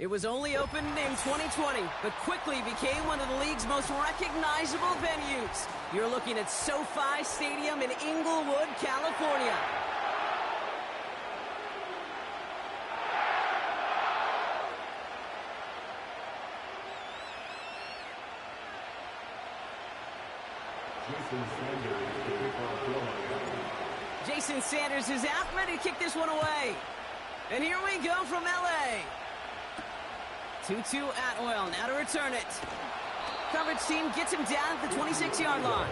It was only opened in 2020, but quickly became one of the league's most recognizable venues. You're looking at SoFi Stadium in Inglewood, California. Jason Sanders is out, ready to kick this one away. And here we go from LA. 2-2 Atwell, now to return it. Coverage team gets him down at the 26-yard line.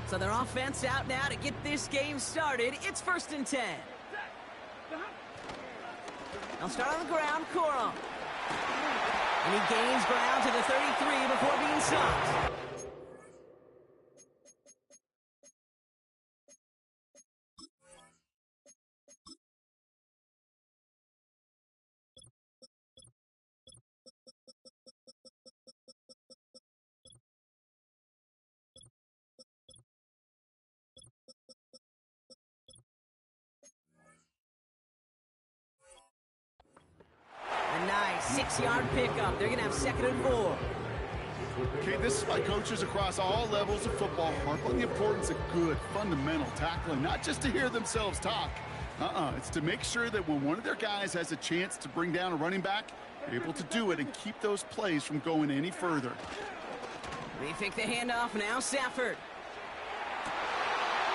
So their offense out now to get this game started. It's 1st and 10. They'll start on the ground, Corum. And he gains ground to the 33 before being stopped. A nice 6-yard pickup. They're going to have 2nd and 4. Okay, this is why coaches across all levels of football harp on the importance of good, fundamental tackling, not just to hear themselves talk. It's to make sure that when one of their guys has a chance to bring down a running back, they're able to do it and keep those plays from going any further. They take the handoff now, Safford.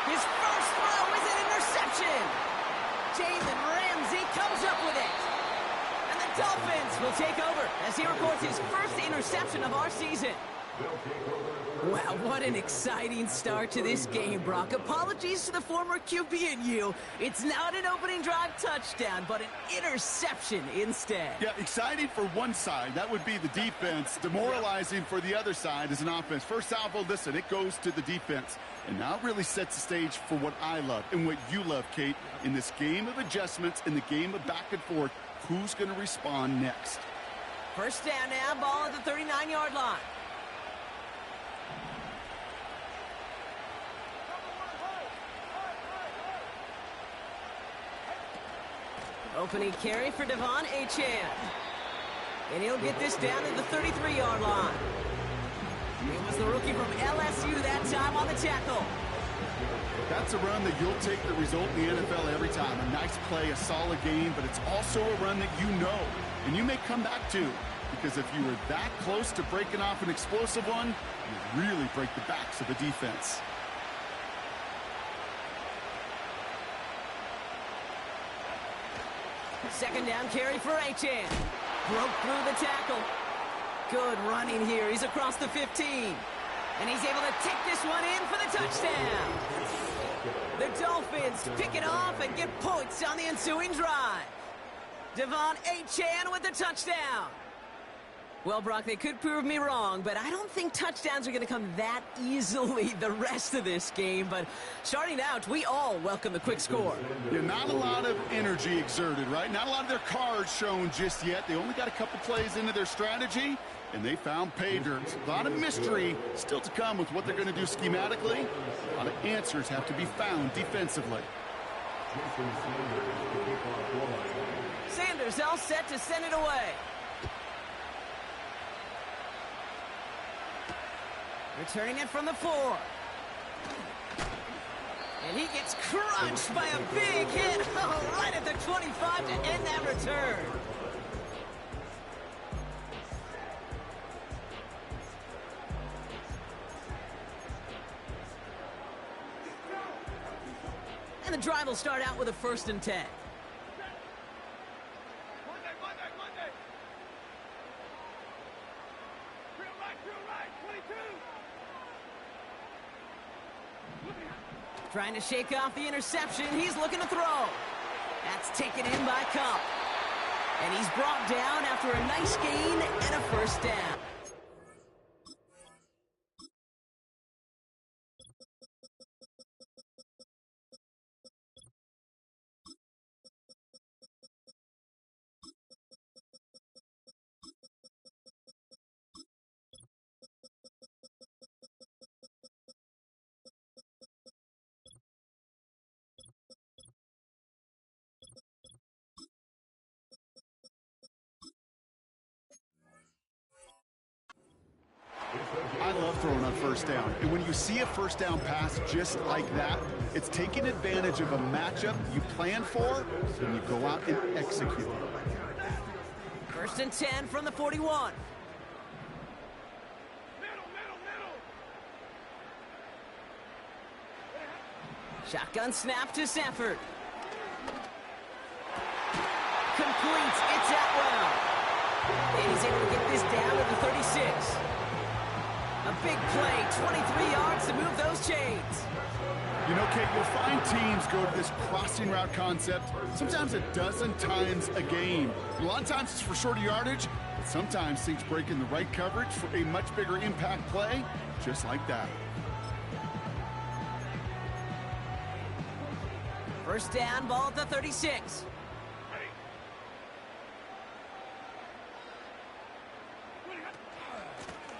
His first throw is an interception. Jalen Ramsey comes up with it. And the Dolphins will take over as he records his first interception of our season. Wow, what an exciting start to this game, Brock. Apologies to the former QB and you. It's not an opening drive touchdown, but an interception instead. Yeah, exciting for one side. That would be the defense. Demoralizing for the other side as an offense. First salvo, listen, it goes to the defense. And now it really sets the stage for what I love and what you love, Kate, in this game of adjustments, in the game of back and forth. Who's going to respond next? First down now, ball at the 39-yard line. Opening carry for Devon Achane. And he'll get this down to the 33-yard line. It was the rookie from LSU that time on the tackle. That's a run that you'll take the result in the NFL every time. A nice play, a solid game, but it's also a run that you know, and you may come back to. Because if you were that close to breaking off an explosive one, you really break the backs of the defense. Second down carry for Achane. Broke through the tackle. Good running here. He's across the 15. And he's able to take this one in for the touchdown. The Dolphins pick it off and get points on the ensuing drive. Devon Achane with the touchdown. Well, Brock, they could prove me wrong, but I don't think touchdowns are going to come that easily the rest of this game. But starting out, we all welcome the quick score. Yeah, not a lot of energy exerted, right? Not a lot of their cards shown just yet. They only got a couple plays into their strategy, and they found pay dirt. A lot of mystery still to come with what they're going to do schematically. A lot of answers have to be found defensively. Sanders all set to send it away. Returning it from the 4. And he gets crunched by a big hit right at the 25 to end that return. And the drive will start out with a 1st and 10. Trying to shake off the interception. He's looking to throw. That's taken in by Kupp. And he's brought down after a nice gain and a first down. first down. And when you see a first down pass just like that, it's taking advantage of a matchup you plan for, and you go out and execute. First and 10 from the 41. Shotgun snap to Stafford. Completes. It's Atwell. And he's able to get this down to the 36. A big play, 23 yards to move those chains. You know, Kate, you'll find teams go to this crossing route concept sometimes a dozen times a game. A lot of times it's for shorter yardage, but sometimes things break in the right coverage for a much bigger impact play, just like that. First down, ball at the 36.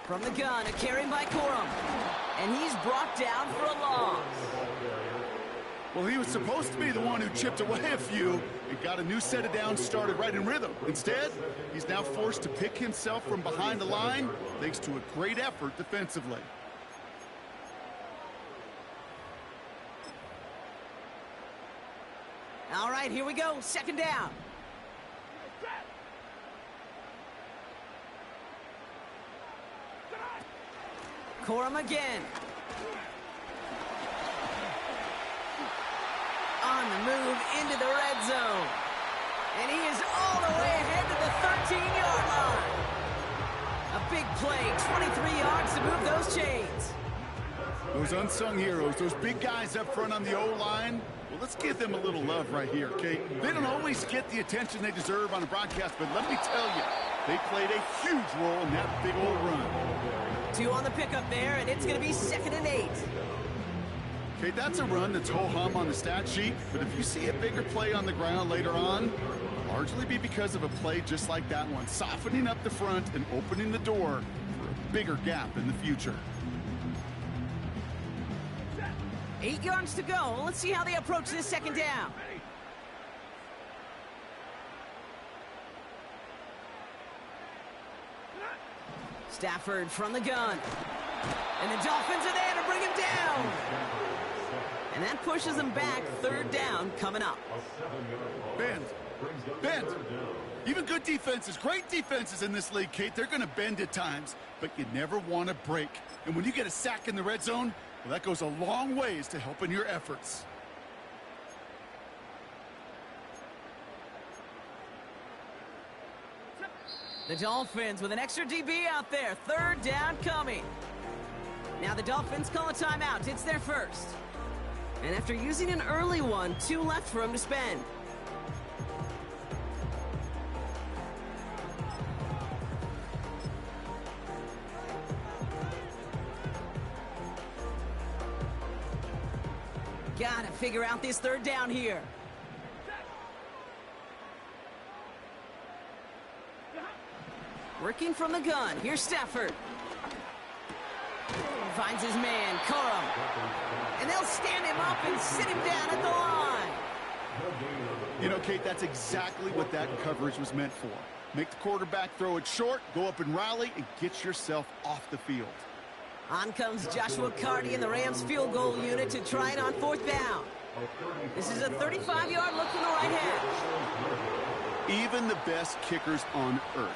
From the gun, a carry by Corum. And he's brought down for a loss. Well, he was supposed to be the one who chipped away a few and got a new set of downs started right in rhythm. Instead, he's now forced to pick himself from behind the line thanks to a great effort defensively. All right, here we go. Second down. Corum again. On the move into the red zone. And he is all the way ahead to the 13-yard line. A big play, 23 yards to move those chains. Those unsung heroes, those big guys up front on the O-line, well, let's give them a little love right here, Kate. They don't always get the attention they deserve on a broadcast, but let me tell you, they played a huge role in that big old run. 2 on the pickup there, and it's going to be 2nd and 8. Okay, that's a run that's ho-hum on the stat sheet, but if you see a bigger play on the ground later on, it'll largely be because of a play just like that one, softening up the front and opening the door for a bigger gap in the future. 8 yards to go. Let's see how they approach this second down. Stafford from the gun. And the Dolphins are there to bring him down. And that pushes them back. 3rd down coming up. Bend. Even good defenses, great defenses in this league, Kate, they're going to bend at times, but you never want to break. And when you get a sack in the red zone, well, that goes a long ways to helping your efforts. The Dolphins with an extra DB out there. 3rd down coming. Now the Dolphins call a timeout. It's their first. And after using an early one, 2 left for him to spend. Gotta figure out this 3rd down here. Working from the gun. Here's Stafford. Finds his man, Corum. And they'll stand him up and sit him down at the line. You know, Kate, that's exactly what that coverage was meant for. Make the quarterback throw it short, go up and rally, and get yourself off the field. On comes Joshua Carty in the Rams field goal unit to try it on 4th down. This is a 35-yard look from the right half. Even the best kickers on earth,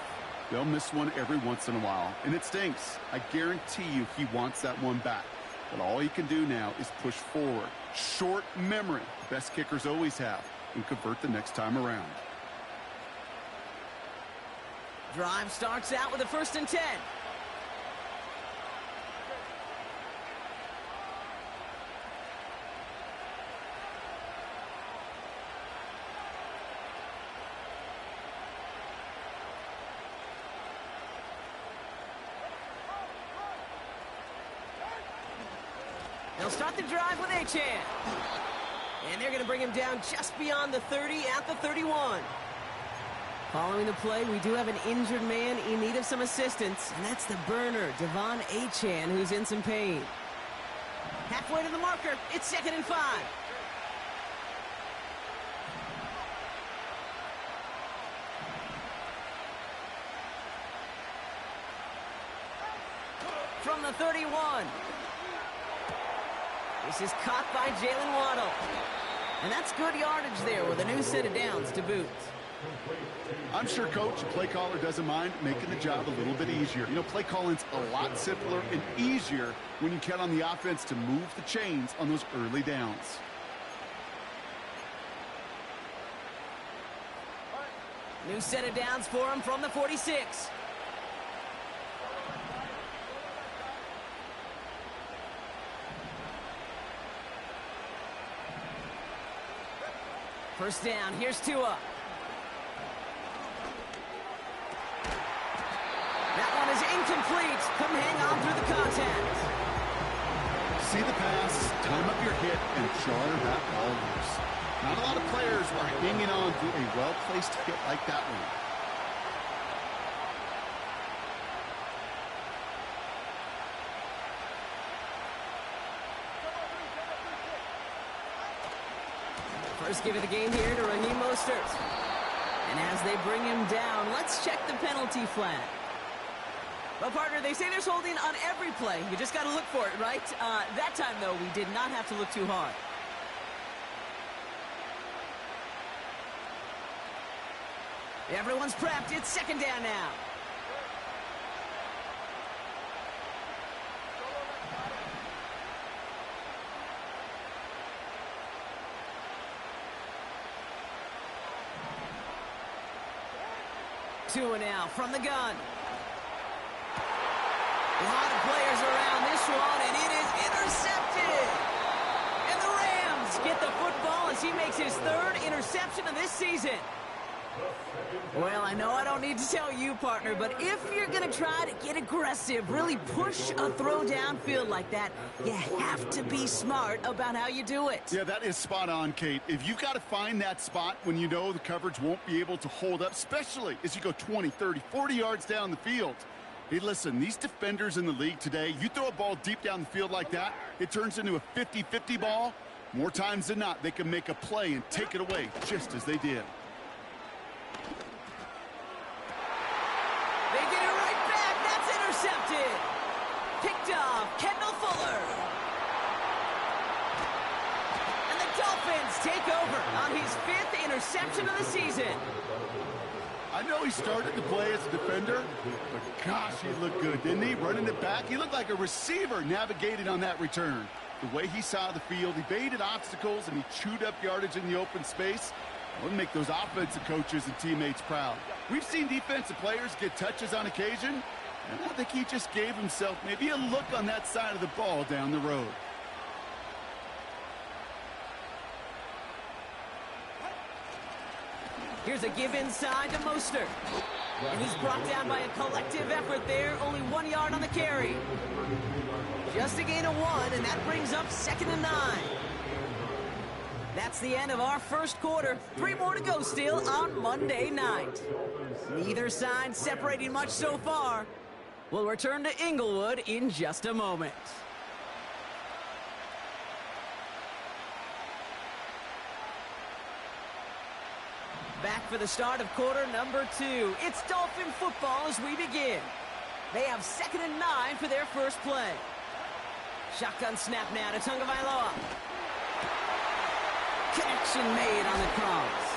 they'll miss one every once in a while, and it stinks. I guarantee you he wants that one back. But all he can do now is push forward. Short memory, best kickers always have, and convert the next time around. Drive starts out with a 1st and 10. They'll start the drive with Achane. And they're going to bring him down just beyond the 30 at the 31. Following the play, we do have an injured man in need of some assistance, and that's the burner, Devon Achane, who's in some pain. Halfway to the marker, it's 2nd and 5. From from the 31. This is caught by Jalen Waddle. And that's good yardage there with a new set of downs to boot. I'm sure, Coach, the play caller doesn't mind making the job a little bit easier. You know, play calling's a lot simpler and easier when you count on the offense to move the chains on those early downs. New set of downs for him from the 46. First down, here's Tua. That one is incomplete. Couldn't hang on through the contact. See the pass, time up your hit, and jar that ball loose. Not a lot of players are hanging on to a well-placed hit like that one. First give of the game here to Raheem Mostert. And as they bring him down, let's check the penalty flag. Well, partner, they say there's holding on every play. You just got to look for it, right? That time, though, we did not have to look too hard. Everyone's prepped. It's second down now. Tua now from the gun. A lot of players around this one, and it is intercepted. And the Rams get the football as he makes his third interception of this season. Well, I know I don't need to tell you, partner, but if you're going to try to get aggressive, really push a throw downfield like that, you have to be smart about how you do it. Yeah, that is spot on, Kate. If you've got to find that spot when you know the coverage won't be able to hold up, especially as you go 20, 30, 40 yards down the field. Hey, listen, these defenders in the league today, you throw a ball deep down the field like that, it turns into a 50-50 ball. More times than not, they can make a play and take it away, just as they did. They get it right back. That's intercepted. Picked off Kendall Fuller. And the Dolphins take over on his 5th interception of the season. I know he started to play as a defender, but gosh, he looked good, didn't he? Running it back, he looked like a receiver navigating on that return. The way he saw the field, he baited obstacles, and he chewed up yardage in the open space. It would make those offensive coaches and teammates proud. We've seen defensive players get touches on occasion, and I think he just gave himself maybe a look on that side of the ball down the road. Here's a give inside to Mostert. And he's brought down by a collective effort there. Only 1 yard on the carry. Just a gain of 1, and that brings up 2nd and 9. That's the end of our first quarter. 3 more to go still on Monday night. Neither side separating much so far. We'll return to Inglewood in just a moment. Back for the start of quarter number 2. It's Dolphin football as we begin. They have 2nd and 9 for their first play. Shotgun snap now to Tagovailoa. Connection made on the cross.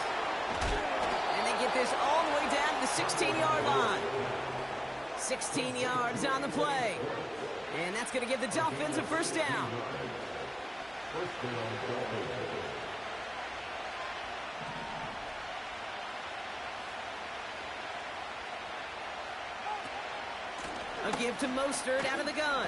And they get this all the way down to the 16-yard line. 16 yards on the play. And that's going to give the Dolphins a first down. A give to Mostert out of the gun.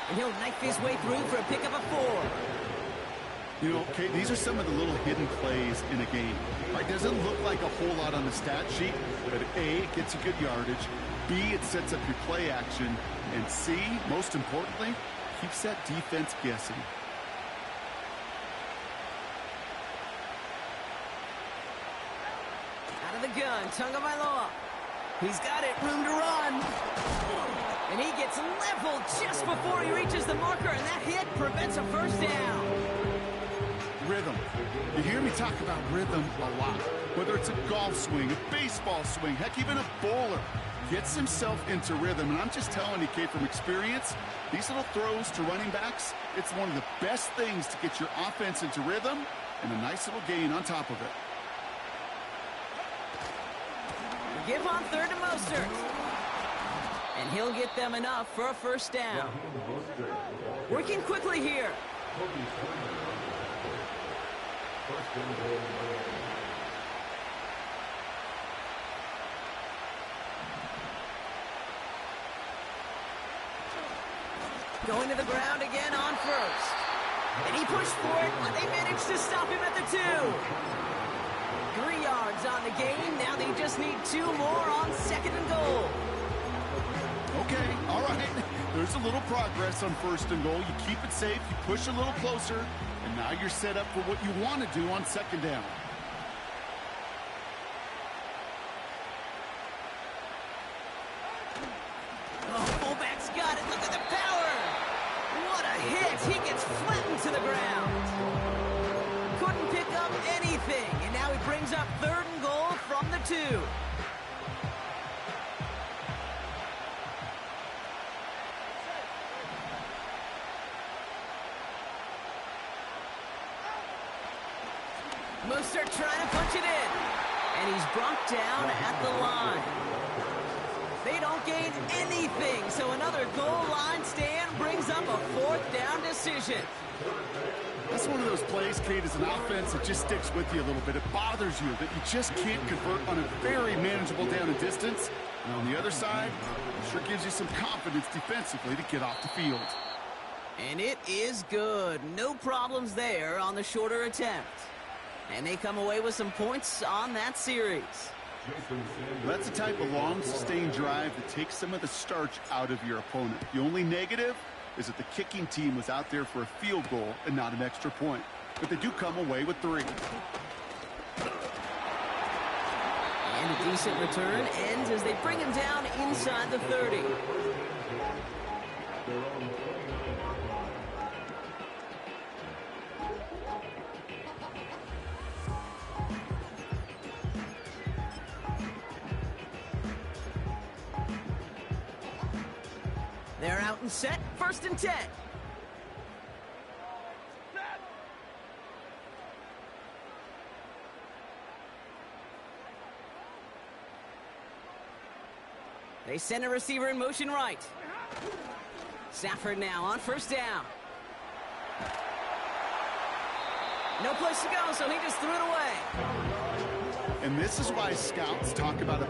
And he'll knife his way through for a pickup of 4. You know, Kate, these are some of the little hidden plays in a game. Right, doesn't look like a whole lot on the stat sheet, but A, it gets you good yardage. B, it sets up your play action. And C, most importantly, keeps that defense guessing. Out of the gun, Tagovailoa. He's got it, room to run. And he gets leveled just before he reaches the marker, and that hit prevents a first down. Rhythm. You hear me talk about rhythm a lot. Whether it's a golf swing, a baseball swing, heck, even a bowler, gets himself into rhythm. And I'm just telling you, Kate, from experience, these little throws to running backs, it's one of the best things to get your offense into rhythm and a nice little gain on top of it. Give on third to Mostert. And he'll get them enough for a first down. Working quickly here. Going to the ground again on first. And he pushed for it, but they managed to stop him at the 2. 3 yards on the gain. Now they just need 2 more on second and goal. Okay, all right. There's a little progress on first and goal. You keep it safe, you push a little closer, and now you're set up for what you want to do on second down. Oh, fullback's got it. Look at the power. What a hit. He gets flattened to the ground. Couldn't pick up anything, and now he brings up third and goal from the 2. Mostert trying to punch it in. And he's brought down at the line. They don't gain anything, so another goal line stand brings up a 4th down decision. That's one of those plays, Kate, as an offense that just sticks with you a little bit. It bothers you that you just can't convert on a very manageable down and distance. And on the other side, it sure gives you some confidence defensively to get off the field. And it is good. No problems there on the shorter attempt. And they come away with some points on that series. That's the type of long, sustained drive that takes some of the starch out of your opponent. The only negative is that the kicking team was out there for a field goal and not an extra point. But they do come away with 3. And a decent return ends as they bring him down inside the 30. They're out and set, 1st and 10. They send a receiver in motion right. Stafford now on 1st down. No place to go, so he just threw it away. And this is why scouts talk about a...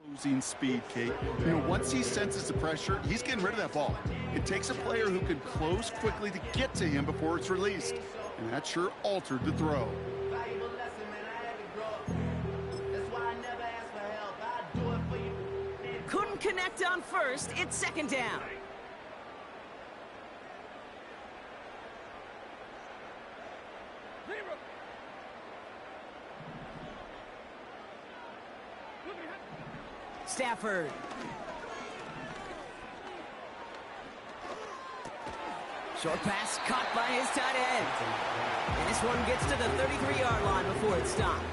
Losing speed, Kate. You know, once he senses the pressure, he's getting rid of that ball. It takes a player who can close quickly to get to him before it's released. And that sure altered the throw. Couldn't connect on first. It's 2nd down. Stafford. Short pass caught by his tight end. And this one gets to the 33-yard line before it's stopped.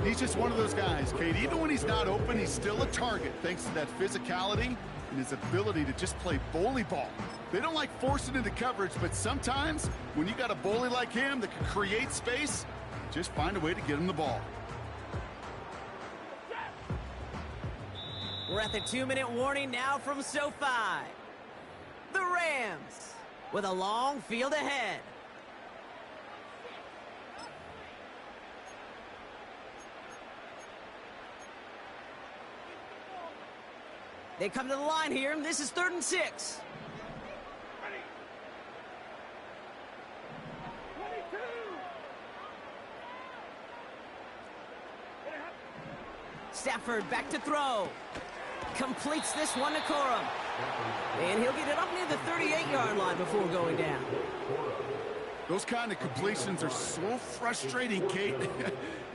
He's just one of those guys, Kate. Even when he's not open, he's still a target thanks to that physicality and his ability to just play bully ball. They don't like forcing into coverage, but sometimes when you got a bully like him that can create space, just find a way to get him the ball. We're at the 2-minute warning now from SoFi. The Rams with a long field ahead. They come to the line here. This is 3rd and 6. Stafford back to throw. Completes this one to Corum. And he'll get it up near the 38-yard line before going down. Those kind of completions are so frustrating, Kate.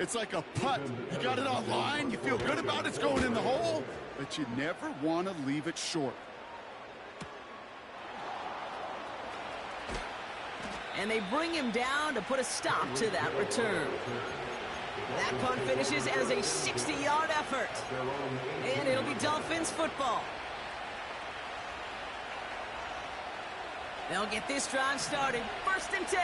It's like a putt. You got it on line, you feel good about it's going in the hole, but you never want to leave it short. And they bring him down to put a stop to that return. That punt finishes as a 60-yard effort. And it'll be Dolphins football. They'll get this drive started. 1st and 10.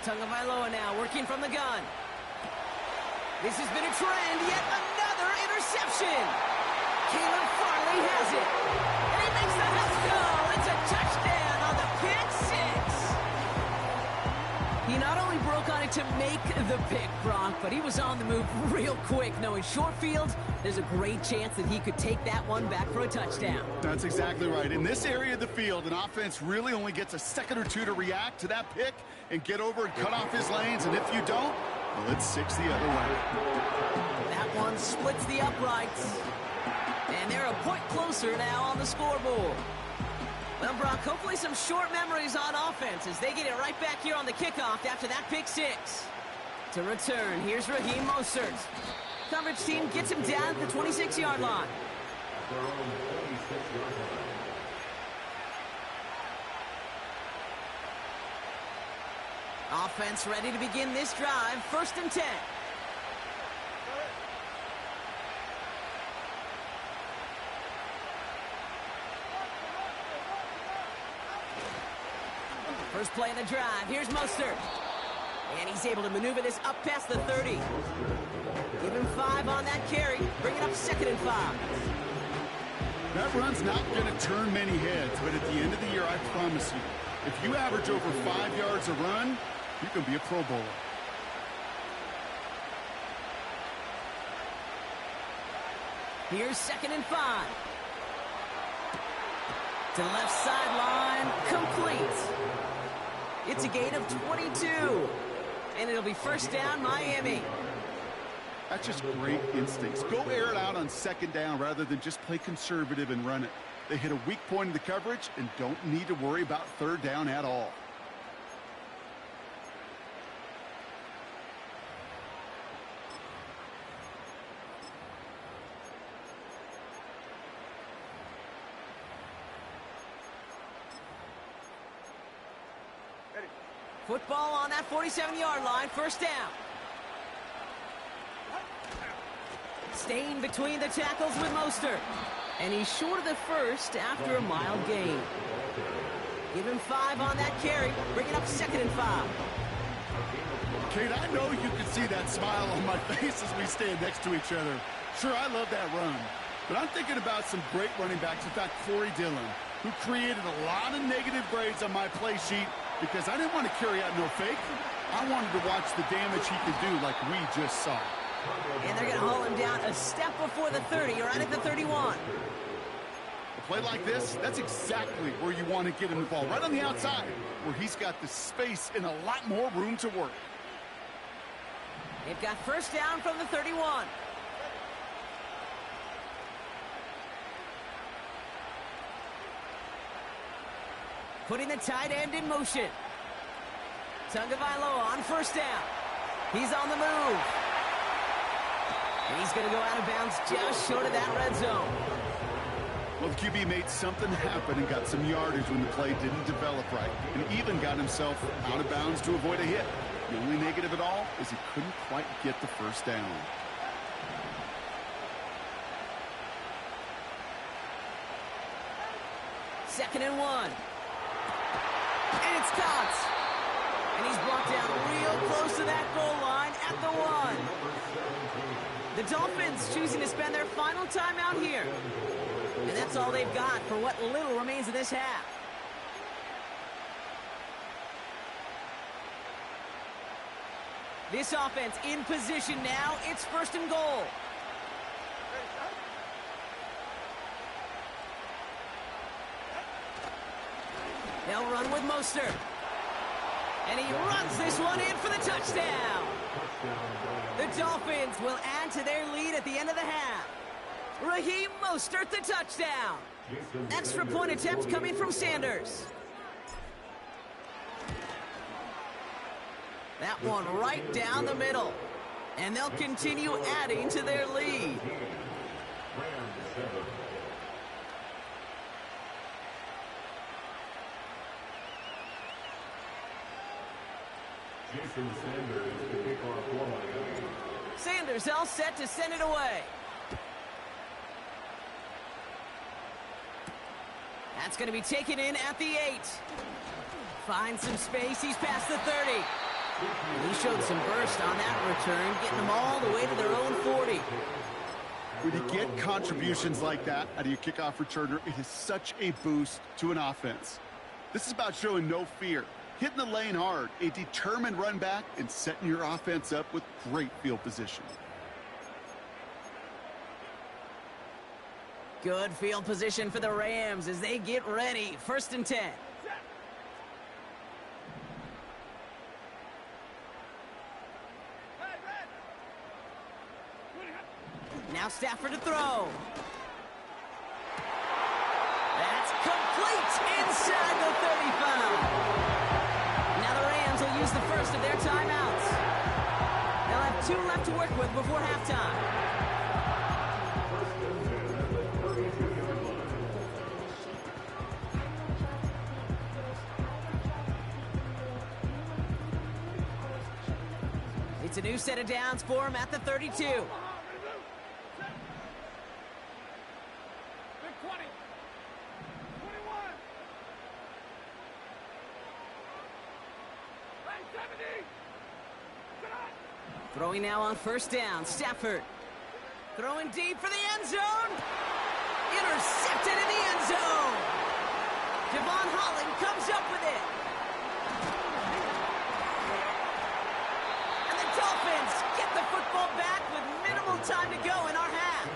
Tagovailoa now working from the gun. This has been a trend. Yet another interception. Caleb Farley has it. And he makes the house go. It's a touchdown on the pick six. He not only broke on it to make the pick, Brock, but he was on the move real quick. Knowing short field, there's a great chance that he could take that one back for a touchdown. That's exactly right. In this area of the field, an offense really only gets a second or two to react to that pick and get over and cut off his lanes. And if you don't, well, it's 6 the other way. That one splits the uprights. And they're a point closer now on the scoreboard. Well, Brock, hopefully some short memories on offense as they get it right back here on the kickoff after that pick six. To return, here's Raheem Mostert. Coverage team gets him down at the 26-yard line. Offense ready to begin this drive. 1st and 10. First play of the drive. Here's Mostert. And he's able to maneuver this up past the 30. Give him 5 on that carry. Bring it up 2nd and 5. That run's not going to turn many heads, but at the end of the year, I promise you, if you average over 5 yards a run, you can be a Pro Bowler. Here's 2nd and 5. To the left sideline, complete. It's a gain of 22. And it'll be 1st down, Miami. That's just great instincts. Go air it out on 2nd down rather than just play conservative and run it. They hit a weak point in the coverage and don't need to worry about 3rd down at all. Football on that 47-yard line, 1st down. Staying between the tackles with Mostert. And he's short of the 1st after a mild gain. Give him 5 on that carry. Bring it up 2nd and 5. Kate, I know you can see that smile on my face as we stand next to each other. Sure, I love that run. But I'm thinking about some great running backs. In fact, Corey Dillon, who created a lot of negative grades on my play sheet because I didn't want to carry out no fake. I wanted to watch the damage he could do like we just saw. And they're going to haul him down a step before the 30, right at the 31. A play like this, that's exactly where you want to get him the ball, right on the outside, where he's got the space and a lot more room to work. They've got 1st down from the 31. Putting the tight end in motion. Tagovailoa on 1st down. He's on the move. And he's going to go out of bounds just short of that red zone. Well, the QB made something happen and got some yardage when the play didn't develop right, and even got himself out of bounds to avoid a hit. The only negative at all is he couldn't quite get the 1st down. Second and 1. And it's caught. And he's brought down real close to that goal line at the 1. The Dolphins choosing to spend their final timeout here. And that's all they've got for what little remains of this half. This offense in position now. It's 1st and goal. They'll run with Mostert. And he runs this one in for the touchdown. The Dolphins will add to their lead at the end of the half. Raheem Mostert, the touchdown. Extra point attempt coming from Sanders. That one right down the middle. And they'll continue adding to their lead. Sanders all set to send it away. That's going to be taken in at the 8. Finds some space. He's past the 30. He showed some burst on that return, getting them all the way to their own 40. When you get contributions like that out of your kickoff returner, it is such a boost to an offense. This is about showing no fear, hitting the lane hard, a determined run back, and setting your offense up with great field position. Good field position for the Rams as they get ready. 1st and 10. Now Stafford to throw. That's complete inside the 35. Now the Rams will use the first of their timeouts. They'll have 2 left to work with before halftime. It's a new set of downs for him at the 32. Throwing now on 1st down. Stafford throwing deep for the end zone. Intercepted in the end zone. Devon Holland comes up with it. And the Dolphins get the football back with minimal time to go in our half.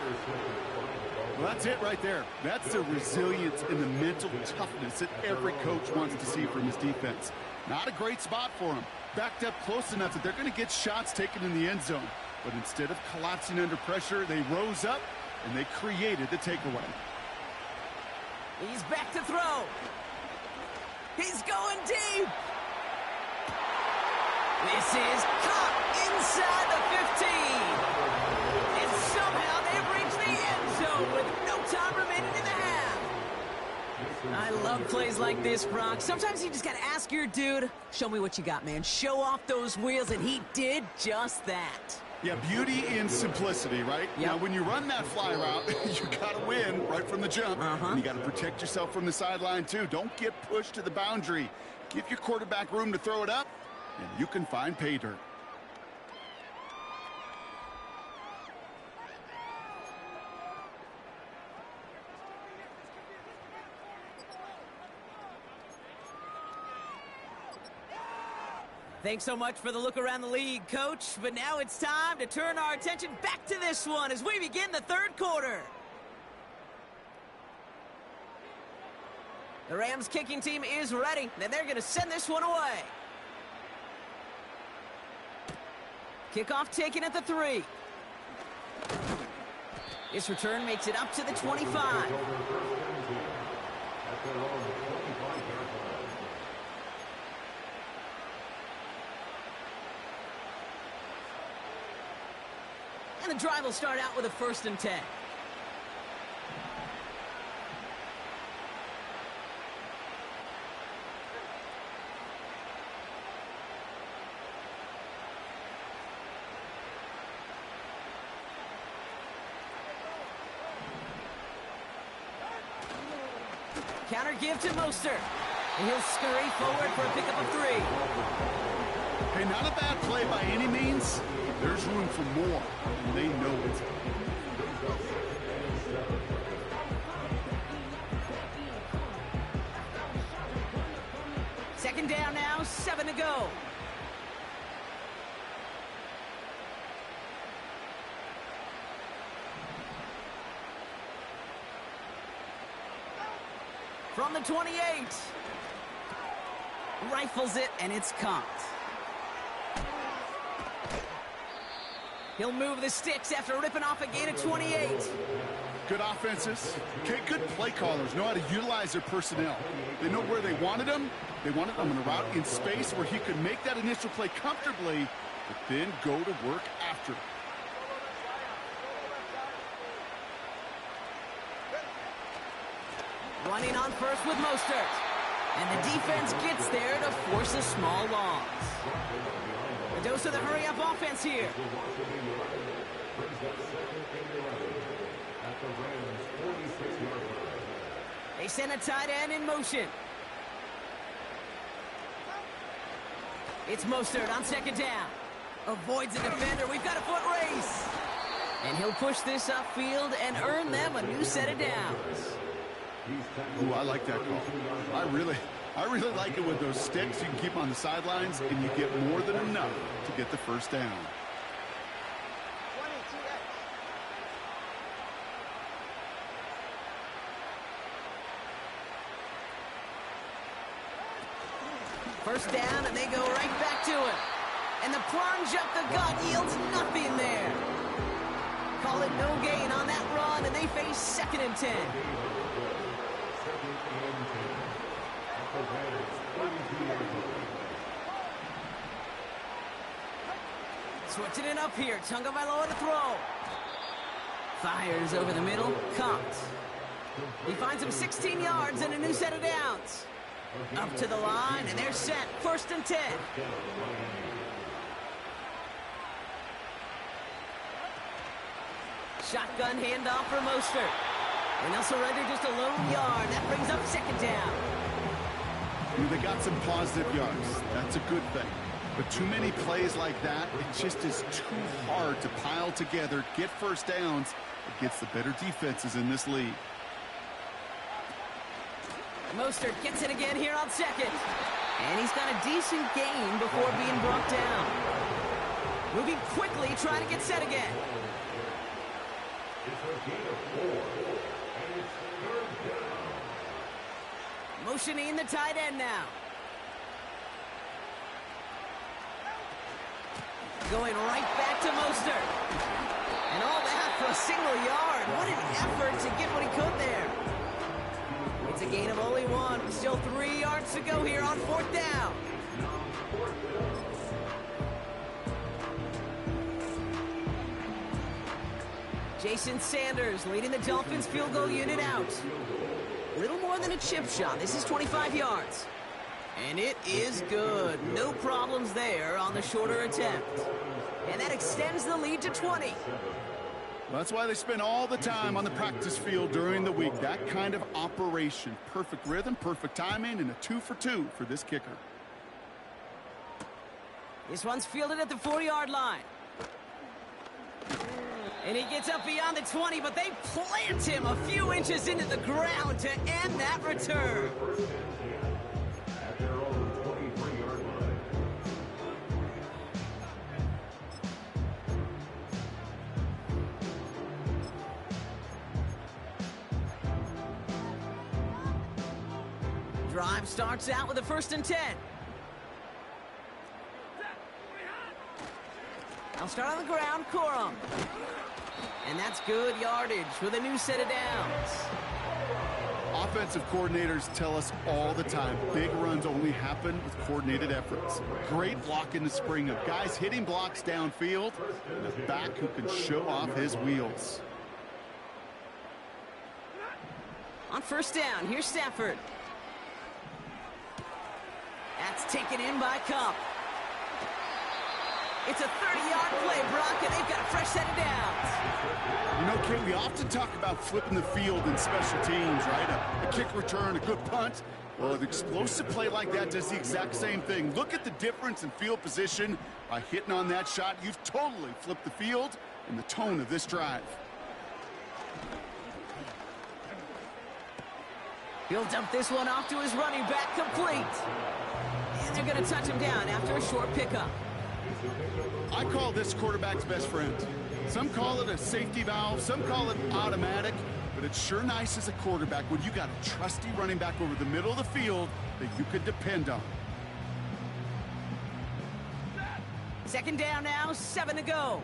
Well, that's it right there. That's the resilience and the mental toughness that every coach wants to see from his defense. Not a great spot for him. Backed up close enough that they're going to get shots taken in the end zone. But instead of collapsing under pressure, they rose up and they created the takeaway. He's back to throw. He's going deep. This is caught inside the 15. And somehow they've reached the end zone with no time remaining in the half. I love plays like this, Brock. Sometimes you just got to ask your dude, show me what you got, man. Show off those wheels, and he did just that. Yeah, beauty in simplicity, right? Yep. Now, when you run that fly route, you got to win right from the jump. And you got to protect yourself from the sideline, too. Don't get pushed to the boundary. Give your quarterback room to throw it up, and you can find pay dirt. Thanks so much for the look around the league, Coach. But now it's time to turn our attention back to this one as we begin the 3rd quarter. The Rams kicking team is ready, and they're going to send this one away. Kickoff taken at the 3. This return makes it up to the 25. And the drive will start out with a 1st and 10. Counter give to Mostert. And he'll scurry forward for a pickup of 3. Hey, not a bad play by any means. There's room for more, and they know it. Second down now, 7 to go. From the 28. Rifles it, and it's caught. He'll move the sticks after ripping off a gain of 28. Good offenses. Okay, good play callers know how to utilize their personnel. They know where they wanted them. They wanted them on a route in space where he could make that initial play comfortably, but then go to work after. Running on first with Mostert. And the defense gets there to force a small loss. A dose of the hurry-up offense here. They send a tight end in motion. It's Mostert on second down. Avoids the defender. We've got a foot race. And he'll push this upfield and earn them a new set of downs. Ooh, I like that call. I really like it with those sticks. You can keep on the sidelines, and you get more than enough to get the first down. First down, and they go right back to it. And the plunge up the gut yields nothing there. Call it no gain on that run, and they face 2nd and 10. Switching it up here. Tagovailoa to throw. Fires over the middle. Caught. He finds him 16 yards and a new set of downs. Up to the line, and they're set. 1st and 10. Shotgun handoff for Mostert. And they'll surrender just a lone yard. That brings up 2nd down. They got some positive yards. That's a good thing. But too many plays like that, it just is too hard to pile together, get first downs against the better defenses in this league. Mostert gets it again here on second. And he's got a decent gain before being brought down. Moving quickly, trying to get set again. Motioning the tight end now. Going right back to Mostert. And all that for a single yard. What an effort to get what he could there. It's a gain of only 1. Still 3 yards to go here on 4th down. Jason Sanders leading the Dolphins field goal unit out. Little more than a chip shot. This is 25 yards. And it is good. No problems there on the shorter attempt. And that extends the lead to 20. Well, that's why they spend all the time on the practice field during the week. That kind of operation. Perfect rhythm, perfect timing, and a 2 for 2 for this kicker. This one's fielded at the 40-yard line. And he gets up beyond the 20, but they plant him a few inches into the ground to end that return. Drive starts out with a 1st and 10. I'll start on the ground, Corum. And that's good yardage with a new set of downs. Offensive coordinators tell us all the time, big runs only happen with coordinated efforts. Great block in the spring of guys hitting blocks downfield, and a back who can show off his wheels. On 1st down, here's Stafford. That's taken in by Kupp. It's a 30-yard play, Brock, and they've got a fresh set of downs. You know, Kate, we often talk about flipping the field in special teams, right? A kick return, a good punt. Well, an explosive play like that does the exact same thing. Look at the difference in field position. By hitting on that shot, you've totally flipped the field and the tone of this drive. He'll dump this one off to his running back, complete. And they're going to touch him down after a short pickup. I call this quarterback's best friend. Some call it a safety valve, some call it automatic, but it's sure nice as a quarterback when you got a trusty running back over the middle of the field that you could depend on. 2nd down now, 7 to go.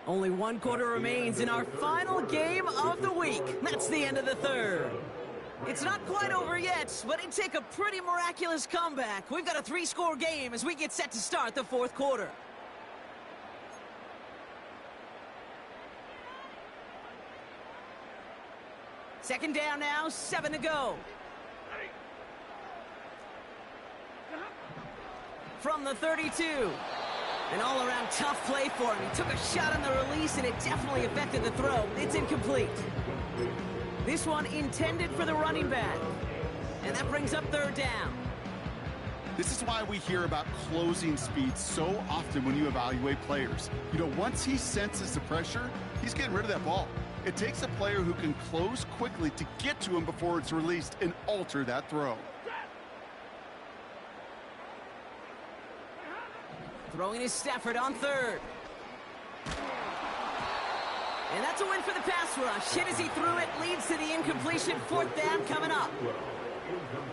Only one quarter remains in our final game of the week. That's the end of the third. It's not quite over yet, but it'd take a pretty miraculous comeback. We've got a 3-score game as we get set to start the fourth quarter. Second down now, 7 to go. From the 32. An all-around tough play for him. He took a shot on the release, and it definitely affected the throw. It's incomplete. This one intended for the running back. And that brings up third down. This is why we hear about closing speed so often when you evaluate players. You know, once he senses the pressure, he's getting rid of that ball. It takes a player who can close quickly to get to him before it's released and alter that throw. Throwing is Stafford on third. And that's a win for the pass rush. Hit as he threw it, leads to the incompletion. Fourth down coming up.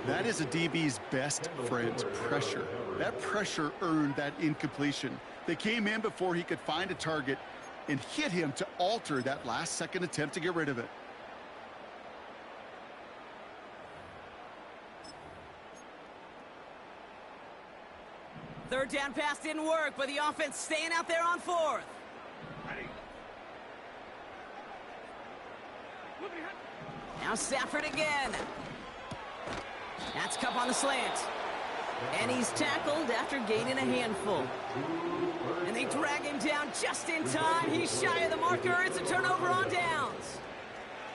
That is a DB's best friend, pressure. That pressure earned that incompletion. They came in before he could find a target and hit him to alter that last-second attempt to get rid of it. Third down pass didn't work, but the offense staying out there on fourth. Now Stafford again. That's Kupp on the slant. And he's tackled after gaining a handful. And they drag him down just in time. He's shy of the marker. It's a turnover on downs.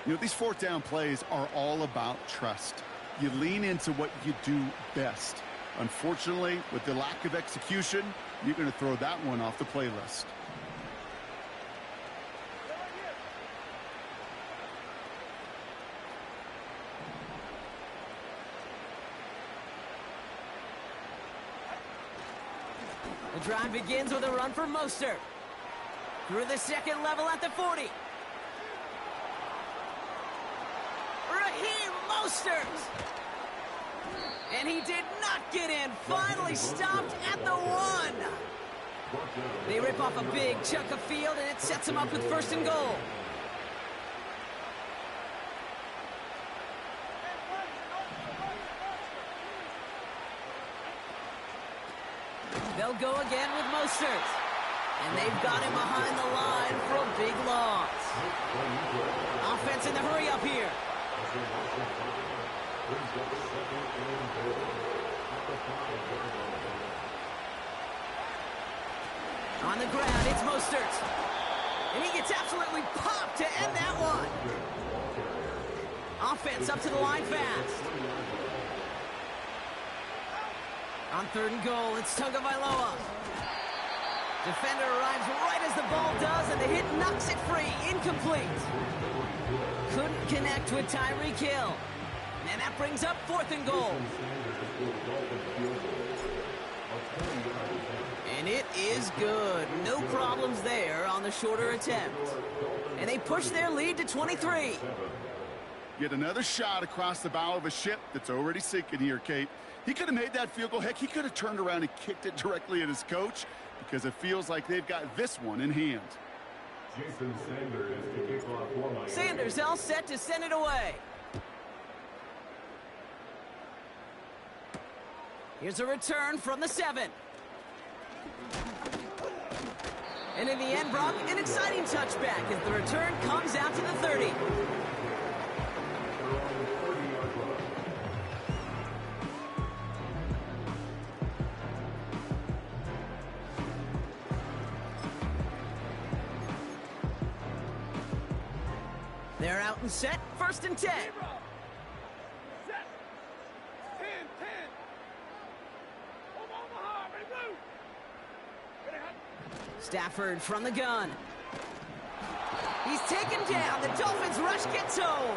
You know, these fourth down plays are all about trust. You lean into what you do best. Unfortunately, with the lack of execution, you're going to throw that one off the playlist. The drive begins with a run for Mostert. Through the second level at the 40. Raheem Mostert! And he did not get in. Finally stopped at the 1. They rip off a big chunk of field, and it sets him up with first and goal. They'll go again with Mostert. And they've got him behind the line for a big loss. Offense in the hurry up here. On the ground, it's Mostert. And he gets absolutely popped to end that one. Offense up to the line fast. On third and goal, it's Tagovailoa. Defender arrives right as the ball does, and the hit knocks it free. Incomplete. Couldn't connect with Tyreek Hill. And that brings up fourth and goal. And it is good. No problems there on the shorter attempt. And they push their lead to 23. Yet another shot across the bow of a ship that's already sinking here, Kate. He could have made that field goal. Heck, he could have turned around and kicked it directly at his coach because it feels like they've got this one in hand. Jason Sanders to kick off for Miami. Sanders all set to send it away. Here's a return from the 7. And in the end, Brock, an exciting touchback as the return comes out to the 30. They're out and set, first and 10. Stafford from the gun. He's taken down. The Dolphins rush gets home.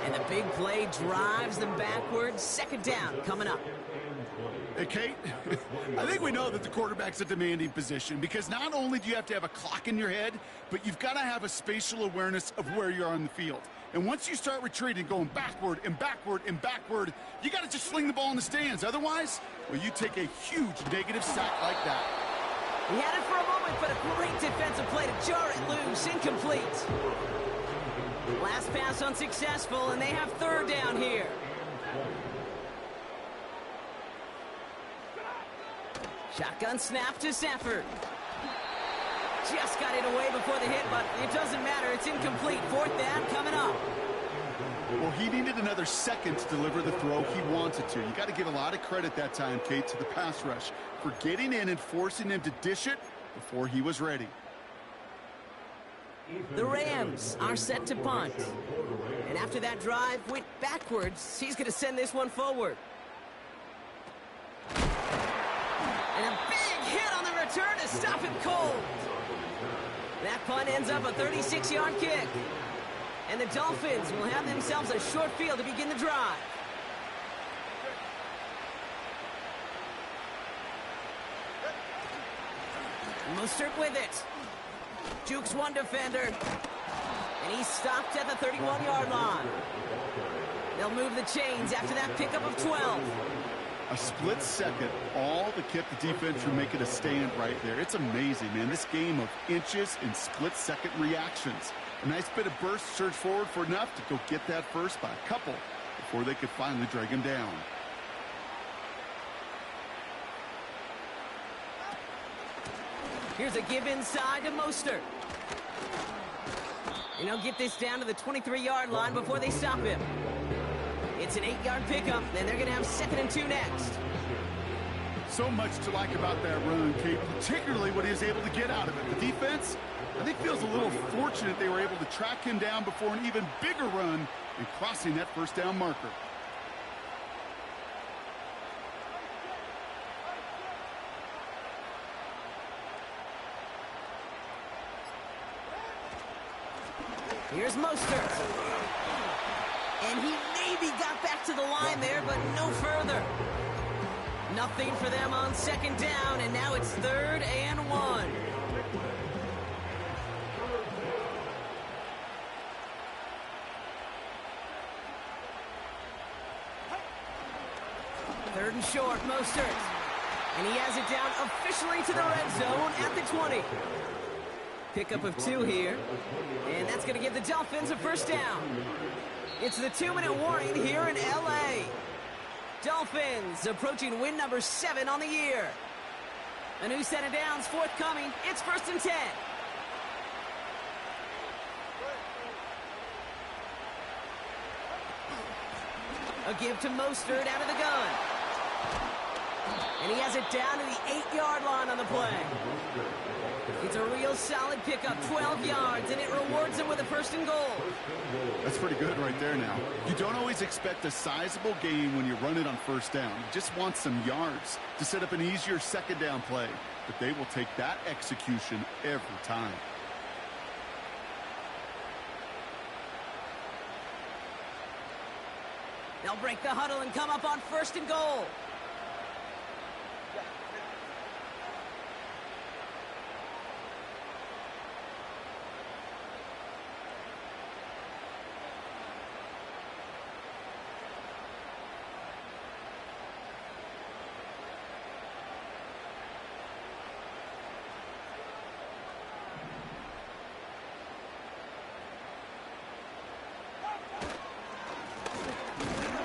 And the big play drives them backwards. Second down coming up. Hey, Kate, I think we know that the quarterback's a demanding position because not only do you have to have a clock in your head, but you've got to have a spatial awareness of where you're on the field. And once you start retreating, going backward and backward and backward, you got to just sling the ball in the stands. Otherwise, well, you take a huge negative sack like that. He had it for a moment, but a great defensive play to jar it loose. Incomplete. Last pass unsuccessful, and they have third down here. Shotgun snap to Safford. Just got it away before the hit, but it doesn't matter. It's incomplete. Fourth down coming up. Well, he needed another second to deliver the throw he wanted to. You got to give a lot of credit that time, Kate, to the pass rush for getting in and forcing him to dish it before he was ready. The Rams are set to punt. And after that drive went backwards, he's going to send this one forward. And a big hit on the return to stop him cold. That punt ends up a 36-yard kick. And the Dolphins will have themselves a short field to begin the drive. Mostert with it. Jukes one defender. And he's stopped at the 31-yard line. They'll move the chains after that pickup of 12. A split second, all that kept the defense from making a stand right there. It's amazing, man. This game of inches and split-second reactions. A nice bit of burst, surge forward for enough to go get that first by a couple before they could finally drag him down. Here's a give inside to Mostert. And he'll get this down to the 23-yard line before they stop him. It's an 8-yard pickup, and they're going to have 2nd and 2 next. So much to like about that run, Kate, particularly what he was able to get out of it. The defense, I think, feels a little fortunate they were able to track him down before an even bigger run and crossing that first down marker. Here's Mostert. And he maybe got back to the line there, but no further. Nothing for them on 2nd down, and now it's 3rd and 1. Third and short, Mostert. And he has it down officially to the red zone at the 20. Pickup of 2 here. And that's going to give the Dolphins a first down. It's the 2-minute warning here in L.A. Dolphins approaching win number 7 on the year. A new set of downs forthcoming. It's 1st and 10. A give to Mostert out of the gun. And he has it down to the 8-yard line on the play. It's a real solid pickup, 12 yards, and it rewards him with a 1st and goal. That's pretty good right there now. You don't always expect a sizable gain when you run it on 1st down. You just want some yards to set up an easier 2nd down play. But they will take that execution every time. They'll break the huddle and come up on 1st and goal.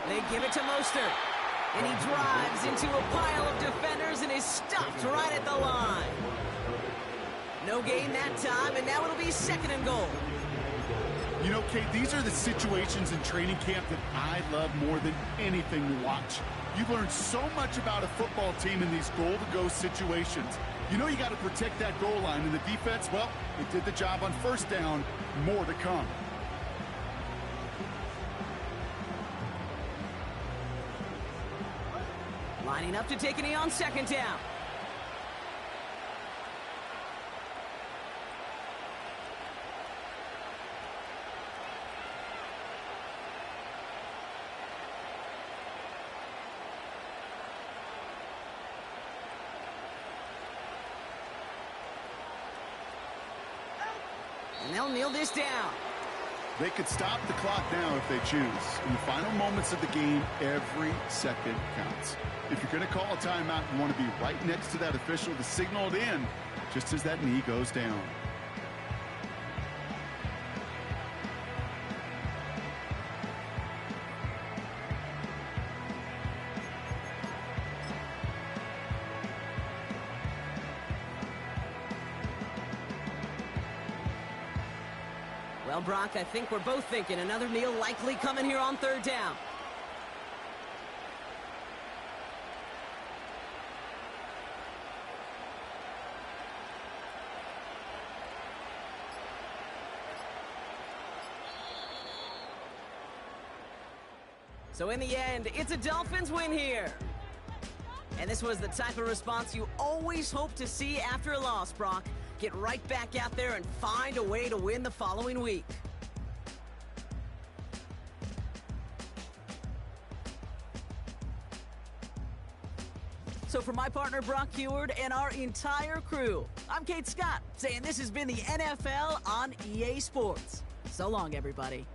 They give it to Mostert, and he drives into a pile of defenders and is stopped right at the line. No gain that time, and now it'll be 2nd and goal. You know, Kate, these are the situations in training camp that I love more than anything to watch. You learn so much about a football team in these goal-to-go situations. You know you got to protect that goal line, and the defense, well, they did the job on 1st down. More to come. Lining up to take a knee on 2nd down. And they'll kneel this down. They could stop the clock now if they choose. In the final moments of the game, every second counts. If you're going to call a timeout, you want to be right next to that official to signal it in just as that knee goes down. Well, Brock, I think we're both thinking another kneel likely coming here on third down. So in the end, it's a Dolphins win here. And this was the type of response you always hope to see after a loss, Brock. Get right back out there and find a way to win the following week. So for my partner, Brock Huard, and our entire crew, I'm Kate Scott, saying this has been the NFL on EA Sports. So long, everybody.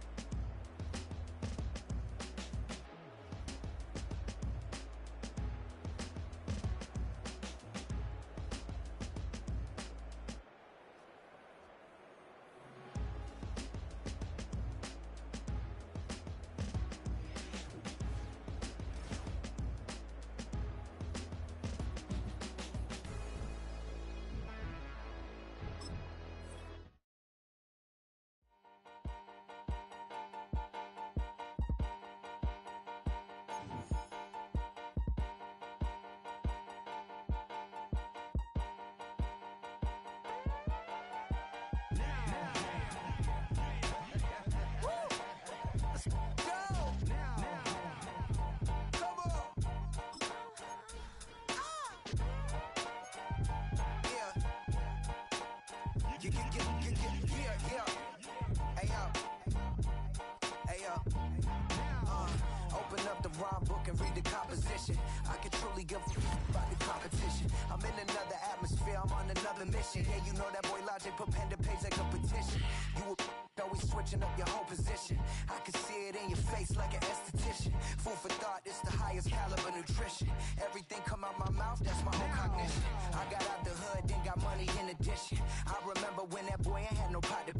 Open up the rhyme book and read the composition. I can truly give a about the competition. I'm in another atmosphere, I'm on another mission. Yeah, you know that boy Logic put pen to page like a petition. You always switching up your whole position. I can see it in your face like an esthetician. Food for thought, it's the highest caliber nutrition. Everything come out my mouth, that's my own cognition. I got out the hood, then got money in addition. I remember when that boy ain't had no pot to.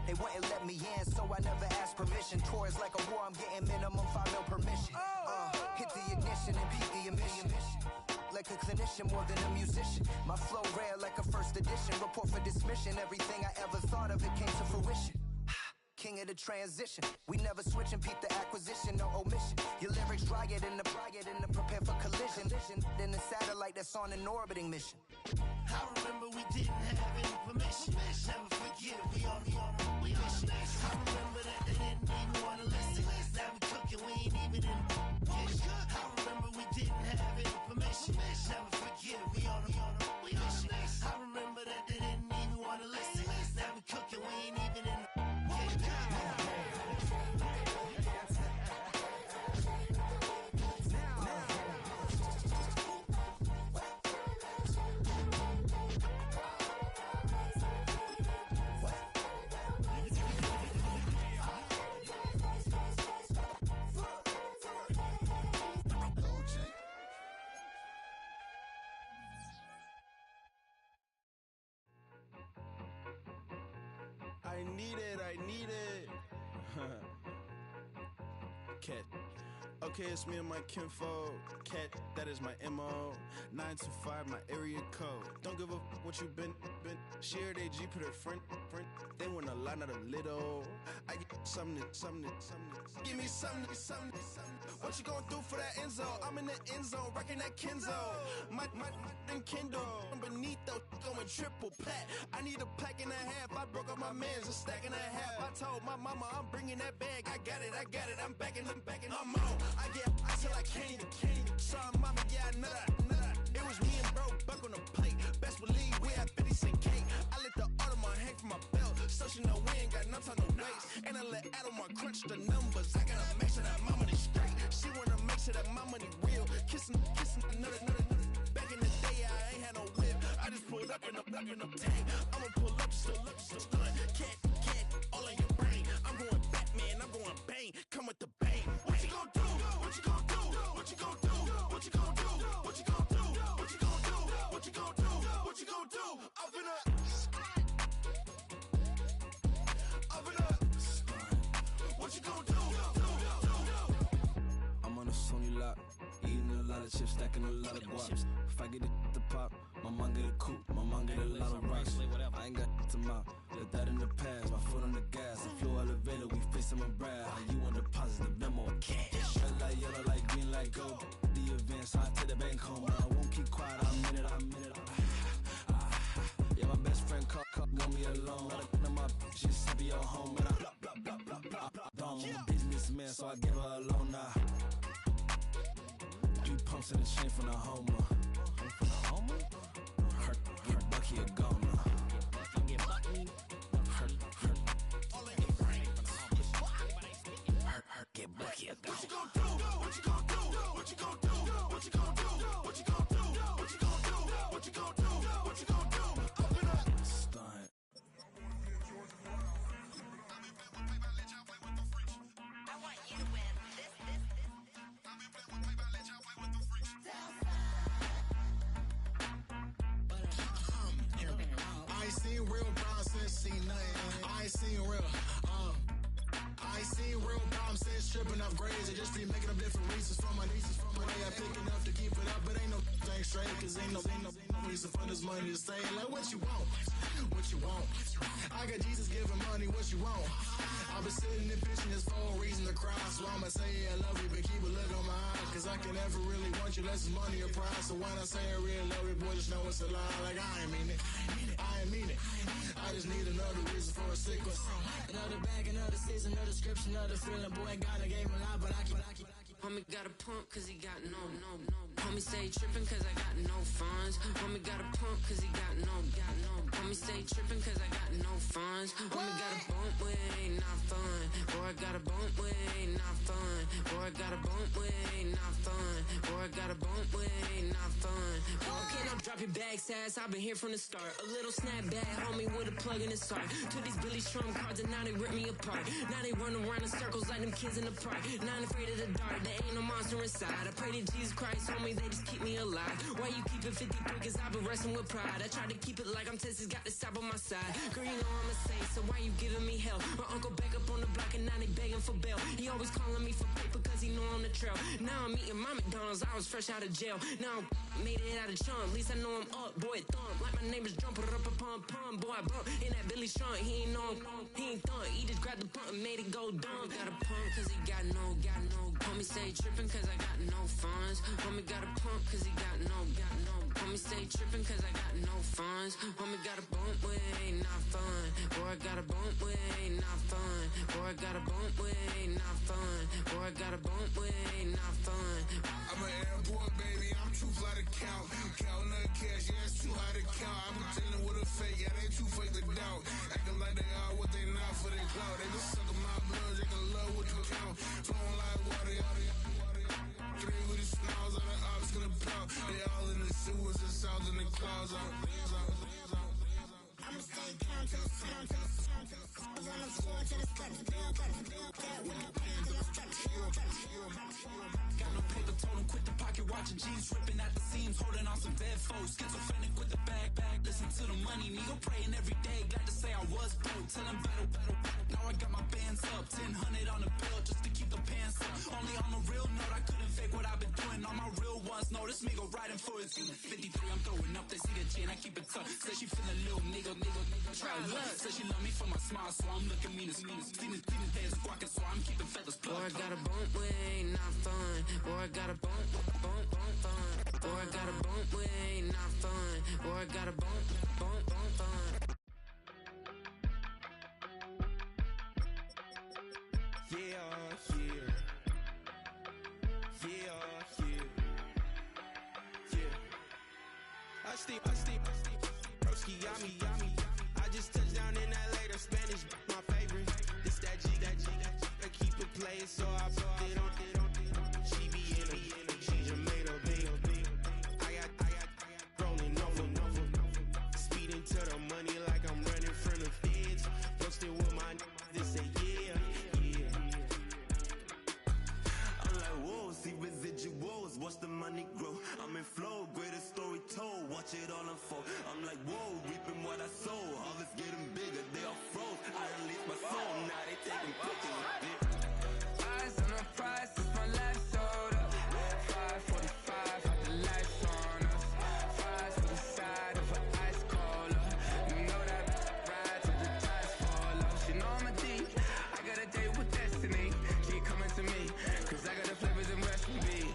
They wouldn't let me in, so I never asked permission. Tours like a war, I'm getting minimum 5 mil permission. Hit the ignition and beat the emission. Like a clinician more than a musician. My flow rare like a first edition. Report for dismission. Everything I ever thought of, it came to fruition. King of the transition. We never switch and peep the acquisition, no omission. Your lyrics dry it in the prepare for collision. Then the satellite that's on an orbiting mission. I remember we didn't have any permission. Never forget, we on a mission. I remember that they didn't even want to listen. Now we cooking, we ain't even in the kitchen. I remember we didn't have any permission. Never forget, we on a mission. I remember that they didn't even want to listen. Now we cooking, we ain't even in the kitchen. I need it. Cat. Okay, it's me and my kinfolk. Cat, that is my MO. 925, my area code. Don't give a what you been. Shared AG, put her friend. They want a lot, not a little. I get something. Give me something. What you gonna do for that Enzo? I'm in the end zone, rocking that Kenzo. My and Kindle. Beneath though, going triple plat. I need a pack and a half. I broke up my man's a stack and a half. I told my mama I'm bringing that bag. I got it. I'm backing. I'm on. I get till I can't even. Sorry, mama, yeah, I know that. It was me and bro, buck on the plate. Best believe we had 50 cent cake. I let the Audemars hang from my belt, so she know we ain't got no time to waste. And I let Audemars crunch the numbers. I gotta make sure that my money straight. She wanna make sure that my money real. Kissing another. Back in the day, I ain't had no whip. I just pulled up in the tank. I'ma pull up, just a stunt. Cat, all in your brain. brain. I'm going Batman, I'm going bang. Come with the bang. What you gonna do? What you gonna do? What you gonna do? What you gonna do? What you gonna do? What you gonna do? What you gonna do? What you gonna do? Up in a what you gonna do? I'm on a Sony lot, eating a lot of chips, stacking a lot of guaps. If I get it to pop, my mom get a coupe, my mom get a lot of rocks. I ain't got to mouth, let that in the past. My foot on the gas, I flew elevator, we face him and Brad. How you want deposit the memo? Cash. Red like yellow, like green, like gold. The events, I take the bank home, but I won't keep quiet. I'm in it. Yeah, my best friend called, want me alone. None of my bitches happy your home, and I blah blah blah blah blah blah. I'm a businessman, so I give her a loan now. 3 pumps in the chain from the Homer. Her Bucky a goner. Get Bucky a goner. What you gonna do? What you gonna do? What you gonna do? What you gonna do? What you gonna do? What you gonna do? What you gonna do? What you gonna do? Open up. Stunt. I ain't seen real brown since seen nothing. I ain't seen real, I ain't seen real problems since tripping off grades. I just be making up different reasons for my nieces. From my day I pick enough to keep it up, but ain't no thing straight. Cause ain't no reason for this money to stay. Like what you want, what you want. I got Jesus giving money, what you want. I've been sitting and pitching this for a reason to cry. So I'ma say I love you, but keep a look on my eye. Cause I can never really want you less is money or pride. So when I say I really love you, boy, just know it's a lie. Like I ain't mean it, I ain't mean it. I just need another reason for a sequence. Another bag, another season, another description, another feeling. Boy, God, I gave him a lot, but I keep. Homie got a pump cause he got no. Homie stay trippin' cause I got no funds. Homie got a pump cause he got no. Homie stay trippin' cause I got no funds. Homie got a bump with ain't not fun. Boy, I got a bump with ain't not fun. Boy, I got a bump with ain't not fun. Boy, I got a bump with ain't not fun. Okay, now drop your bag, sass. I've been here from the start. A little snapback, homie, with a plug in his heart. To these Billy Strum cards and now they rip me apart. Now they run around in circles like them kids in the park. Not afraid of the dark, there ain't no monster inside. I pray to Jesus Christ, homie, they just keep me alive. Why you keep it 53? Cause I've been wrestling with pride. I try to keep it like I'm Texas, got the stop on my side. Girl, you know I'm a saint, so why you giving me hell? My uncle back up on the block and now they begging for bail. He always calling me for paper cause he know I'm the trail. Now I'm eating my McDonald's, I was fresh out of jail. Now I made it out of chunk, at least I know I'm up. Boy, thump, like my neighbors jump, pum. Boy, I bump in that Billy Strong, he ain't know him, he ain't thump. He just grabbed the pump and made it go dumb. Got a pump cause he got no. Homie stay trippin' cause I got no funds. Homie got a pump cause he got no. Homie stay trippin' cause I got no funds. Homie got a bump with ain't not fun. Boy, I got a bump with ain't not fun. Boy, I got a bump with ain't not fun. Boy, I got a bump with ain't not fun. I'm an airport baby, I'm too fly to count. Counting the cash, yeah, it's too high to count. I'm dealing with a fake, yeah, they too fake to doubt. Acting like they are what they not for their clout. They just sucking my blood, they can love what you count. Flowing like water, three with the smiles on the ops gonna pout. They all in the sewers and south in the clouds. I'ma stay down to the sun, to the sun, to the sun. On the floor to the steps, build, with the pen to the steps. Got no paper, told him quit the pocket, watching jeans ripping at the seams, holding on some bed foes. Schizophrenic with the bag, listen to the money, Nigo praying every day. Glad to say I was broke, tell him battle. Now I got my bands up, 1000 on the bill just to keep the pants up. Only on the real note, I couldn't fake what I've been doing. All my real ones know this Migo riding for his 53, I'm throwing up, they see the chain, I keep it tough. Say she feeling little nigga, try what? Say she love me for my smile, so I'm looking mean as Venus days squawking, so I'm keeping feathers plucked. Boy, I got a bump with ain't not fun. Boy, I got a bump fun. Boy, I got a bump with ain't not fun. Boy, I got a bump fun. I stay, broski, yummy. I just touched down in LA, the Spanish, my favorite. This that G, I keep it playing, so I put it on. She be in it, she just made a big. I got rolling over. I'm like, whoa, reaping what I sow. Harvest getting bigger, they all froze. I release my soul, now they taking pictures. Eyes on the prize, it's my life sold up. 5:45, got the lights on us. Fries for the side of an ice cola. You know that ride till the tires fall off. She know I'm a D, I got a date with destiny. She coming to me, cause I got the flavors and recipe.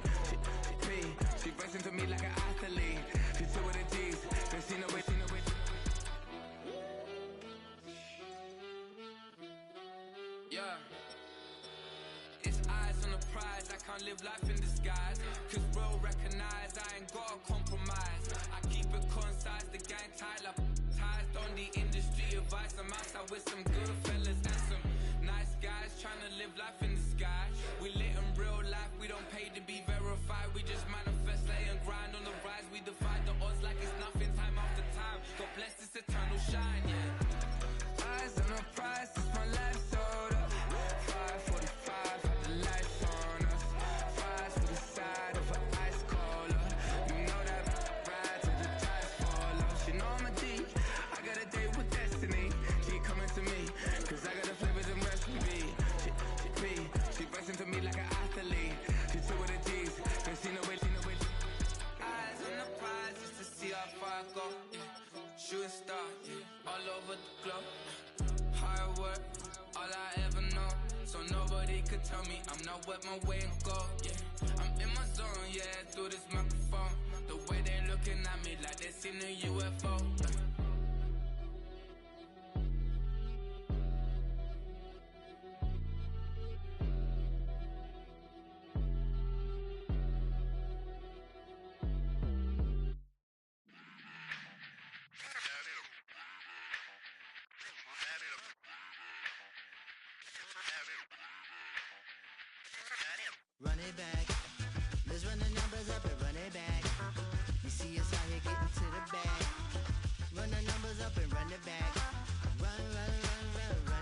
She racing to me like an athlete. She two with the G's, they see no way. Yeah. It's eyes on the prize, I can't live life in disguise. Cause bro recognize I ain't gotta compromise. I keep it concise, the gang tied up. Ties on the industry advice. I'm outside with some good fellas and some nice guys trying to live life in the sky. We lit in real life, we don't pay to be verified. We just manifest, lay and grind on the rise. We defy the odds like it's nothing, time after time. God bless this eternal shine, yeah. Eyes on the prize, it's my life sold up. 5:45, got the lights on us. Fries for the side of an ice cola. You know that ride till the tires fall off. She know I'm a D, I got a date with destiny. She coming to me, cause I got the flavors and recipe. She racing to me like an athlete. She two with the G's, they see no way. Eyes on the prize just to see how far I go. Yeah. Shooting star, yeah. All over the globe. Hard work, all I ever know. So nobody could tell me I'm not wet my way and go. Yeah, I'm in my zone, yeah, through this microphone. The way they looking at me like they seen a UFO. Run it back. Let's run the numbers up and run it back. You see us out here getting to the bag. Run the numbers up and run it back. Run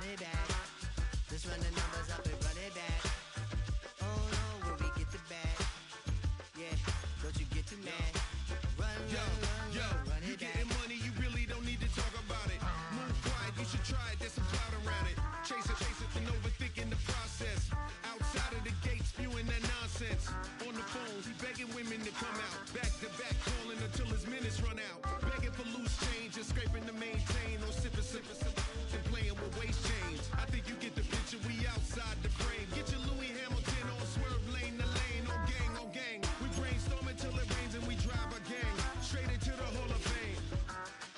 it back. Let's run the numbers up and run it back. Oh no, when we get the bag. Yeah, don't you get too mad. Run it back. You getting money, you really don't need to talk about it. Move quiet, you should try it, there's some cloud around it. Chase it, and overthinking the process. Outside of the gate, spewing that nonsense. On the phone, he begging women to come out. Back to back, calling until his minutes run out. Begging for loose change and scraping to maintain. Or sipping, and playing with waist chains. I think you get the picture, we outside the frame. Get your Louis Hamilton on swerve lane to lane. On gang. We brainstorm until it rains and we drive a gang. Straight into the Hall of Fame.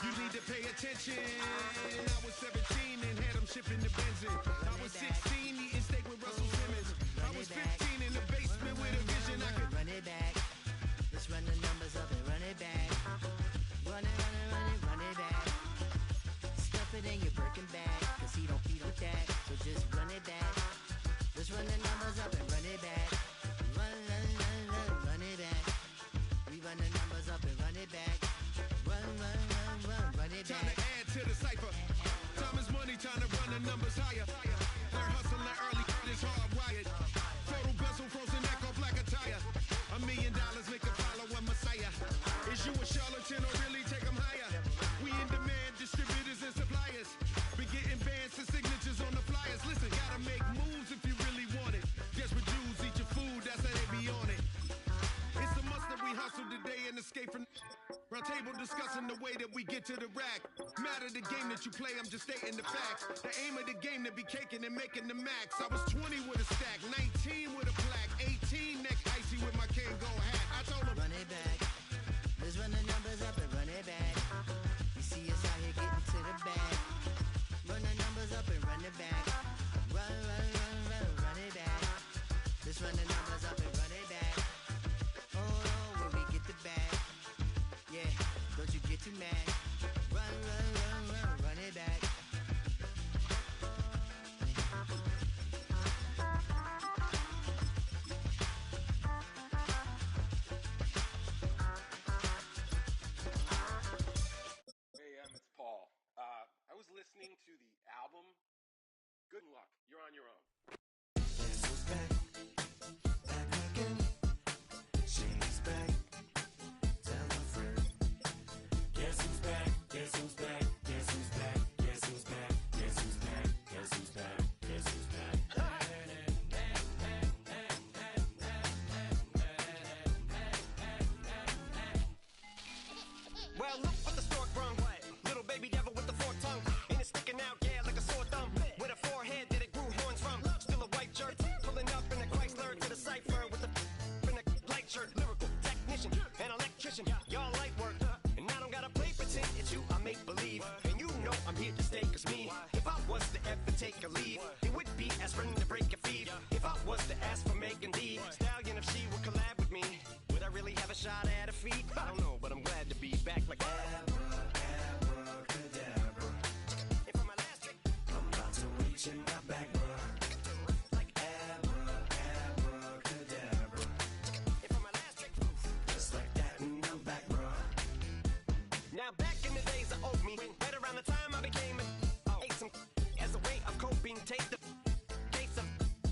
You need to pay attention. I was 17 and had them shipping the benzine. I was 16 eating steak with Russell Simmons. I was 15 in the basement with a vision. I could run it back. Let's run the numbers up and run it back. Run it back. Stuff it in your Birkin bag, cause he don't with that. So just run it back. Let's run the numbers up and run it back. Run it back. We run the numbers up and run it back. Run it back. Time to add to the cipher. Time is money, time to run the numbers higher. Learn hustling early, it's hardwired. Photo bezel, frozen neck off like a tire. $1 million make a follow a messiah. Is you a charlatan or really take them higher? We in demand, distributors and suppliers. Be getting bands and signatures on the flyers. Listen, gotta make moves if you really want it. Desperate Jews eat your food, that's how they be on it. It's a must that we hustle today and escape from round table discussing the way that we get to the rack. Matter the game that you play, I'm just stating the facts. The aim of the game to be caking and making the max. I was 20 with a stack, 19 with a plaque, 18 neck icy with my Kango hat. I told him run it back. Let's run the numbers up and run it back. You see us out here getting to the bag. Run the numbers up and run it back. Run it back. Let's run the numbers up and run it back. Oh no, when we get the bag. Yeah, don't you get too mad. Run it back. It's Paul. I was listening to the album. Good luck. You're on your own. Guess who's back? Back again. Shane's back. Tell a friend. Guess who's back? around the time I became ate some as a way of coping. Take the case of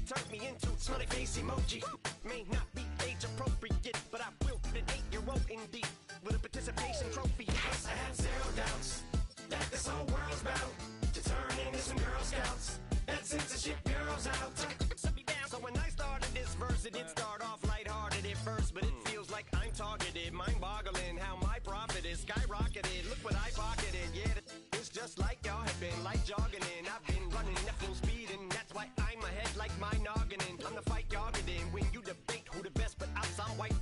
turned me into smiley face emoji. May not be age appropriate, but I will an 8-year-old indeed with a participation trophy. Yes, I have zero doubts that this whole world's bound to turn into some Girl Scouts. That censorship bureau's out. Set me down. So when I started this verse, it did start off lighthearted at first, but it feels like I'm targeted. Mind-boggling how my profit is skyrocketed. Look what I pocketed. Yeah, it's just like y'all have been like jogging in. I've been running at full speed, and that's why I'm ahead like my noggin. I'm the fight y'all get in when you debate who the best, but I'm some white.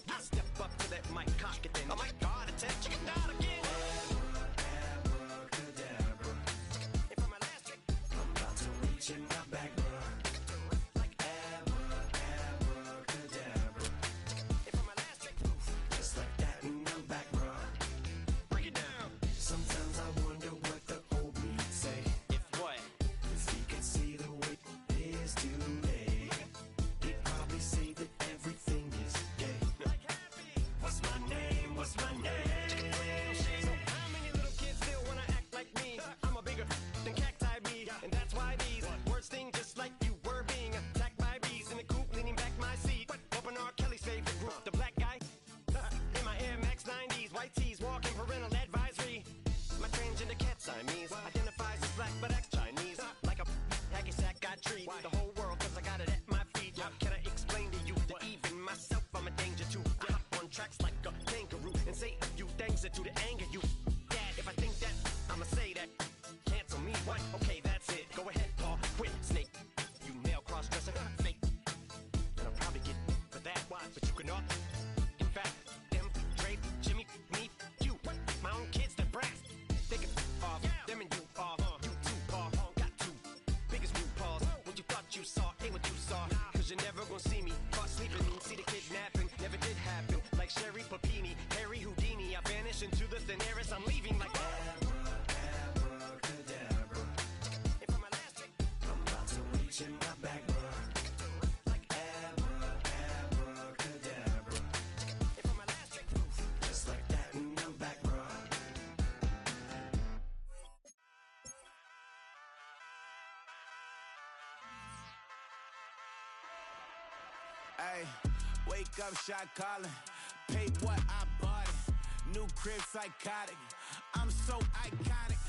I step up to that mic, cock it then. Oh my God, it's a chicken out again. In my back, bro. Like abracadabra. If I'm a last trick, just like that, and I'm back, bro. Break it down. Sometimes I wonder what the old me would say. If what? If he could see the way it is today, he'd probably say that everything is gay. Like happy. What's my name? What's my name? So how many little kids still wanna act like me? I'm a bigger than cacti bee, and that's why these words sting just like you were being attacked by bees in the coop, leaning back my seat. Open R. Kelly's favorite group, the black guy. In my Air Max 90s, white tees, walking parental advisory. My transgender cat Siamese identifies as black but acts Chinese. Like a hacky sack I treat the whole world cause I got it at my feet. How can I explain to you that even myself I'm a danger to? I hop on tracks like a kangaroo and say a few things that do to anger you. Dad, if I think that, I'ma say that. Cancel me, what? Okay, that's it. Go ahead, Paul. Quit, snake. You male cross-dresser, fake. And I'll probably get for that. Why? But you can all. In fact, them, Drake, Jimmy, me, you. My own kids that brass. They can off. Them and you off. You too, Paul. Got two. Biggest blue paws. What you thought you saw ain't what you saw. Cause you're never gonna see me caught sleeping. See the kidnapping. Never did happen. Like Sherry Papini, Harry Houdini. I vanish into the thin air as I'm leaving like in my back, bro. Like abracadabra. If I'm a last trick, just like that, and I'm back, bro. Hey, wake up, shot calling. Paid what I bought it. New crib, psychotic. I'm so iconic.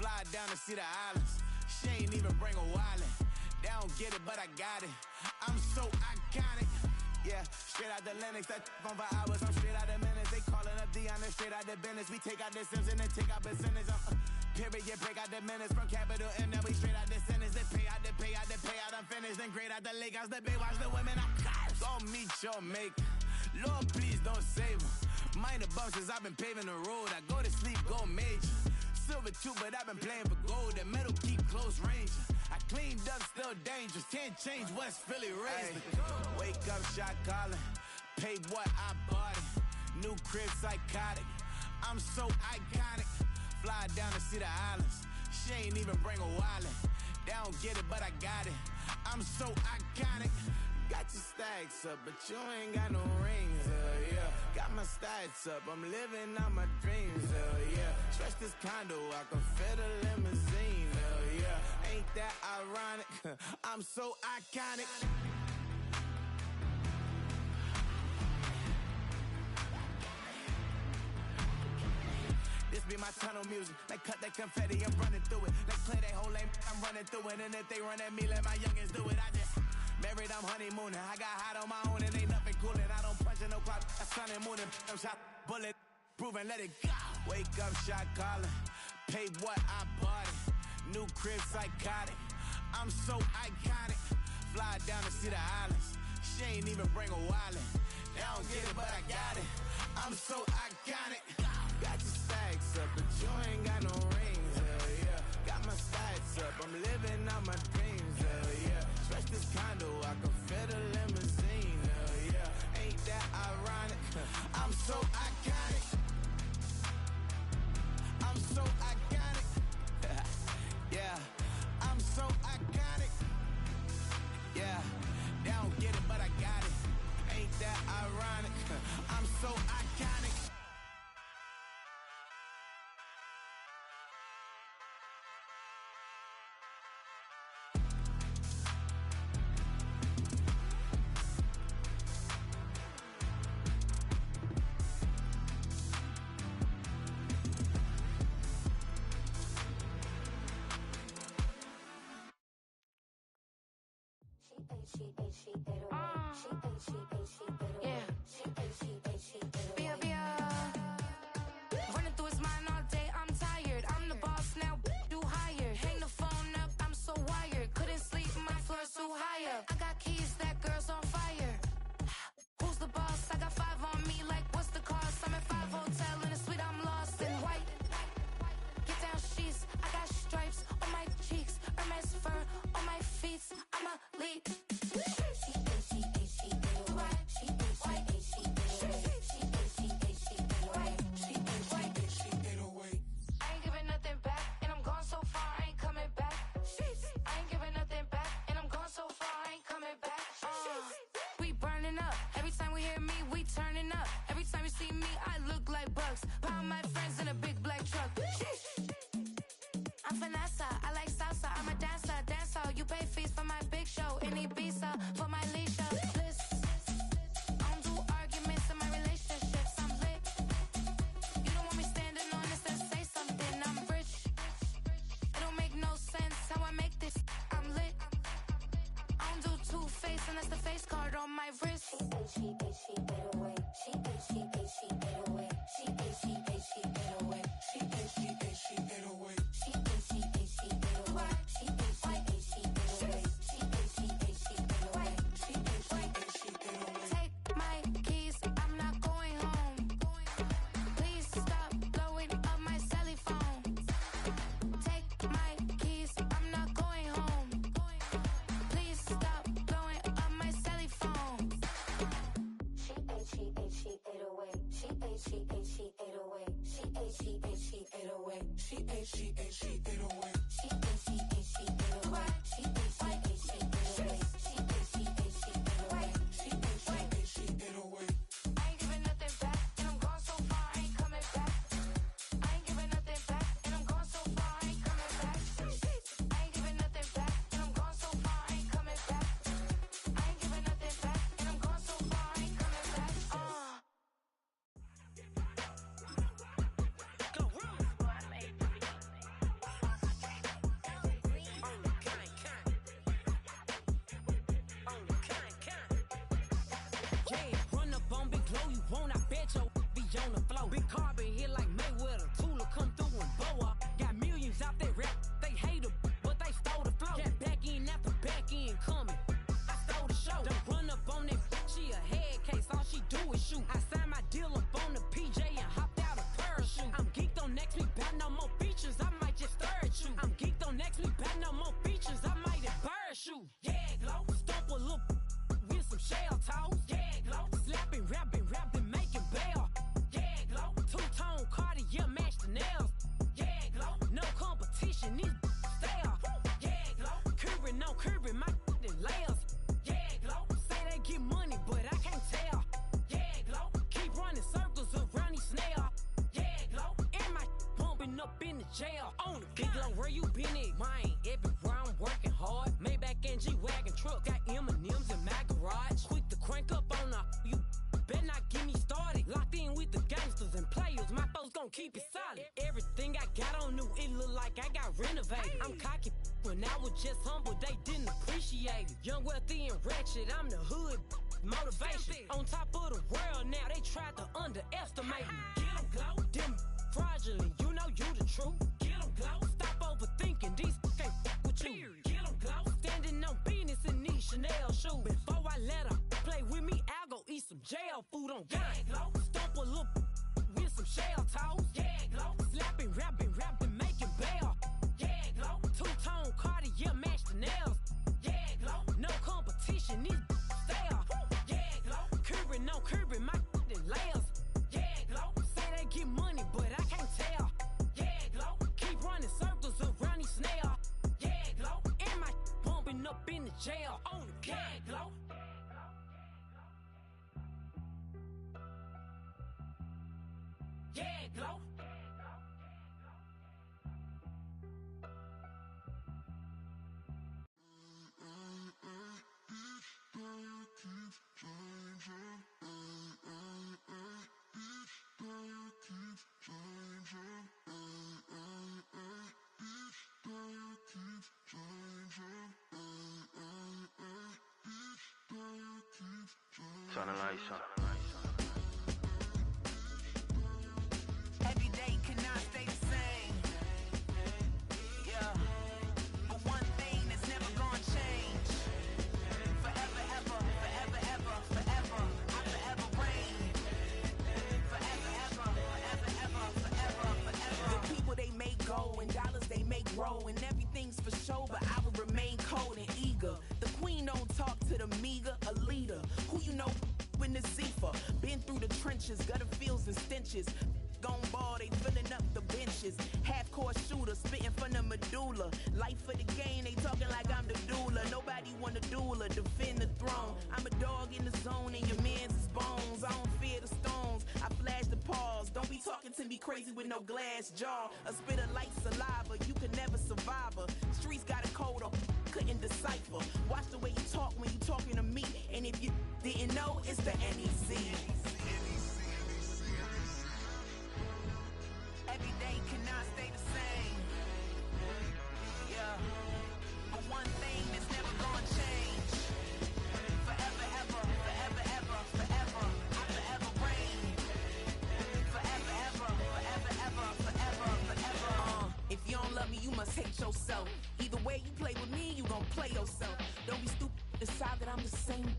Fly down to see the islands. She ain't even bring a wallet. They don't get it, but I got it. I'm so iconic. Yeah, straight out the Linux, that on for hours. I'm straight out the minutes. They calling up Dion, straight out the business. We take out the Sims and then take out percentage. Period, break out the minutes from capital M. Now we straight out the sentence. They pay out the payout. I'm finished. Then grade out the lake house. The big watch the women. I'm gon' meet your mate. Lord, please don't save them. Minor bumps as I've been paving the road. I go to sleep, go major. Silver too, but I've been playing for gold. The metal keep close range. I cleaned up, still dangerous. Can't change West Philly raised. Wake up, shot calling. Paid what I bought it. New crib, psychotic. I'm so iconic. Fly down to see the islands. She ain't even bring a wallet. They don't get it, but I got it. I'm so iconic. Got your stacks up, but you ain't got no rings, yeah. Got my stats up, I'm living out my dreams, yeah. Stretch this condo, I can fit a limousine, yeah. Ain't that ironic? I'm so iconic. This be my tunnel music. They cut that confetti, I'm running through it. They play that whole lane, I'm running through it. And if they run at me, let my youngins do it. I just married, I'm honeymooning. I got hot on my own and ain't nothing coolin'. I don't punch in no clock, I sun and moonin'. I'm shot, bullet, proven, let it go. Wake up, shot calling. Paid what I bought it. New crib, psychotic. I'm so iconic. Fly down to see the islands. She ain't even bring a wallet. They don't get it, but I got it. I'm so iconic. Got your stacks up, but you ain't got no rings, yeah. Got my stacks up, I'm living out my dreams, yeah. Stretch this condo, I can fit a limousine, yeah. Ain't that ironic? I'm so iconic. I'm so iconic. Yeah, I'm so iconic. Yeah, they don't get it, but I got it. Ain't that ironic? I'm so iconic. Running through his mind all day, I'm tired. I'm the boss now, you hired. Hang the phone up, I'm so wired. Couldn't sleep, my floor's too high up. I got keys, that girl's on fire. Who's the boss? I got 5 on me, like what's the cost? I'm at 5 hotel in a suite, I'm lost in white. Get down sheets, I got stripes on my cheeks, Hermes fur on my feet. I'm a lead. I ain't giving nothing back, and I'm gone so far, I ain't coming back. I ain't giving nothing back, and I'm gone so far, I ain't coming back. We burning up. Every time we hear me, we turning up. Every time you see me, I look like bugs. Pound my friends in a big black truck. I'm Vanessa, I like salsa. I'm a dancer, dance all. You pay fees for my big show in Ibiza for my leisure. Bliss. I don't do arguments in my relationships. I'm lit. You don't want me standing on this and say something. I'm rich. It don't make no sense how I make this. I'm lit. I don't do two-face unless the face card on my wrist. Take my keys, I'm not going home. Please stop blowing up my celly phone. Take my keys, I'm not going home. Please stop blowing up my celly phone. She ate away. She ate away. She ate away. She ate away. I ain't giving nothing back, and I'm gone so far, I ain't coming back. I ain't giving nothing back, and I'm gone so far, I ain't coming back. I ain't giving nothing back, and I'm gone so far, I ain't coming back. I ain't giving nothing back, and I'm gone so far, I ain't coming back. Yeah, run up on Big Glow, you won't, I bet your be on the floor. Big Carbon hit like Mayweather, Tula come through and blow up. Got millions out there rap, they hate her, but they stole the flow. Got back in after back in coming, I stole the show. Don't run up on that, she a head case, all she do is shoot. I signed my deal up on the PJ and hopped out a parachute. I'm geeked on next week, bout no more features, I might just stir at you. I'm geeked on next week, bout no more features, I might embarrass you. Yeah, Glow, stomp a little with some shell toes. Yeah, Glow, slapping, rapping, making bail. Yeah, Glow, two-tone Cartier match the nails. Yeah, Glow, no competition, these stale. Yeah, Glow, curving, no curving, my layers. Yeah, Glow, say they get money, but I can't tell. Yeah, Glow, keep running circles around these snails. Yeah, Glow, and my bumping up in the jail. On the Big Glow, where you been at? Mine, everywhere I'm working hard. Maybach and G-Wagon truck, got M&M's in my garage. Quick to crank up on her, you better not get me started. Locked in with the gangsters and players, my folks gon' keep it solid. Everything I got on new, it look like I got renovated. I'm cocky, when I was just humble, they didn't appreciate it. Young, wealthy, and ratchet, I'm the hood motivation. On top of the world now, they tried to underestimate me. Get 'em, Glow, them fraudulent, you know you the truth. Get 'em, Glow, stop overthinking, these can't with you. Get 'em, Glow, standing on business in these Chanel shoes. Before I let her play with me, I'll go eat some jail food on game. Glow, stomp a little with some shell toes. Yeah, Glow, slapping, rapping, making bail. Yeah, Glow, two-tone Cartier match the nails. Yeah, Glow, no competition, these stale. Yeah, Glow, curving, no curving, my layers. Yeah, Glow, say they get money, but I can't tell. Yeah, Glow, keep running circles around these snails. Yeah, Glow, and my bumping up in the jail. On the yeah, Glow. Yeah, Glow. Turn the lights on. Every day cannot stay the same. Yeah. But one thing that's never gonna change. Forever, ever, forever, ever, forever. I forever reign. Forever, ever, forever, ever, forever, forever. The people they make go and dollars they make grow and everything's for show, but I will remain cold and eager. The queen don't talk to the meager, a leader. Who you know in the Zephyr? Been through the trenches, gutter fields and stenches. Gone ball, they filling up the benches. Half-court shooter, spitting from the medulla. Life for the game, they talking like I'm the doula. Nobody want a doula, defend the throne. I'm a dog in the zone and your man's is bones. I don't fear the stones, I flash the paws. Don't be talking to me crazy with no glass jaw. A spit of light saliva, you can never survive her. Streets got a code up, couldn't decipher. Watch the way you talk when you talking to me. And if you didn't know, it's the NEC. Every day cannot stay the same. Yeah. But one thing that's never gonna change. Forever, ever, forever, ever, forever. I forever reign. Forever, ever, forever, ever, forever, forever. If you don't love me, you must hate yourself. Either way you play with me, you gon' play yourself. Don't be stupid, decide that I'm the same.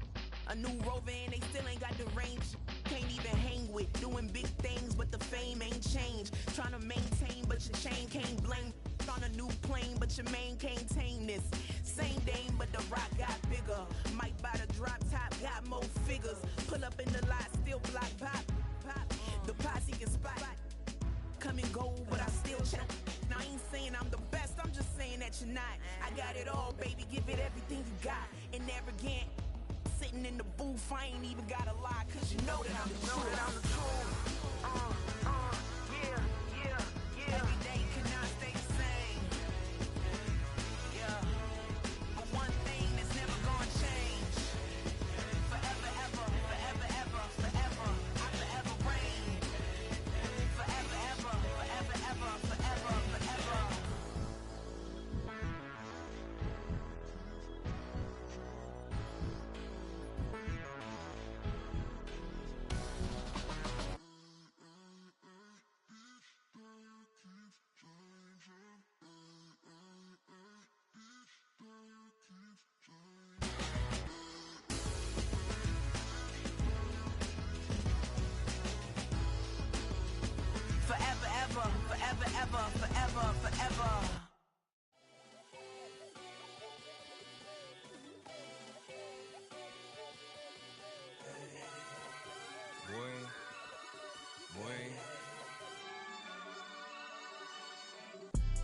A new rover and they still ain't got the range. Can't even hang with, doing big things, but the fame ain't changed. Trying to maintain, but your chain can't blame. On a new plane, but your main can't tame this. Same dame, but the rock got bigger. Might buy the drop top, got more figures. Pull up in the lot, still block pop. The posse can spot. Come and go, but I still check. Now I ain't saying I'm the best, I'm just saying that you're not. I got it all, baby, give it everything you got. And arrogant. Sitting in the booth, I ain't even gotta lie, cause you know that I'm the truth. Yeah, yeah, yeah. Every day cannot stay the same. Yeah. But one thing that's never gonna change. Forever, ever, forever, ever, forever. I forever reign. Forever, ever, forever, ever, forever, forever. Forever, ever, forever, ever, forever, forever.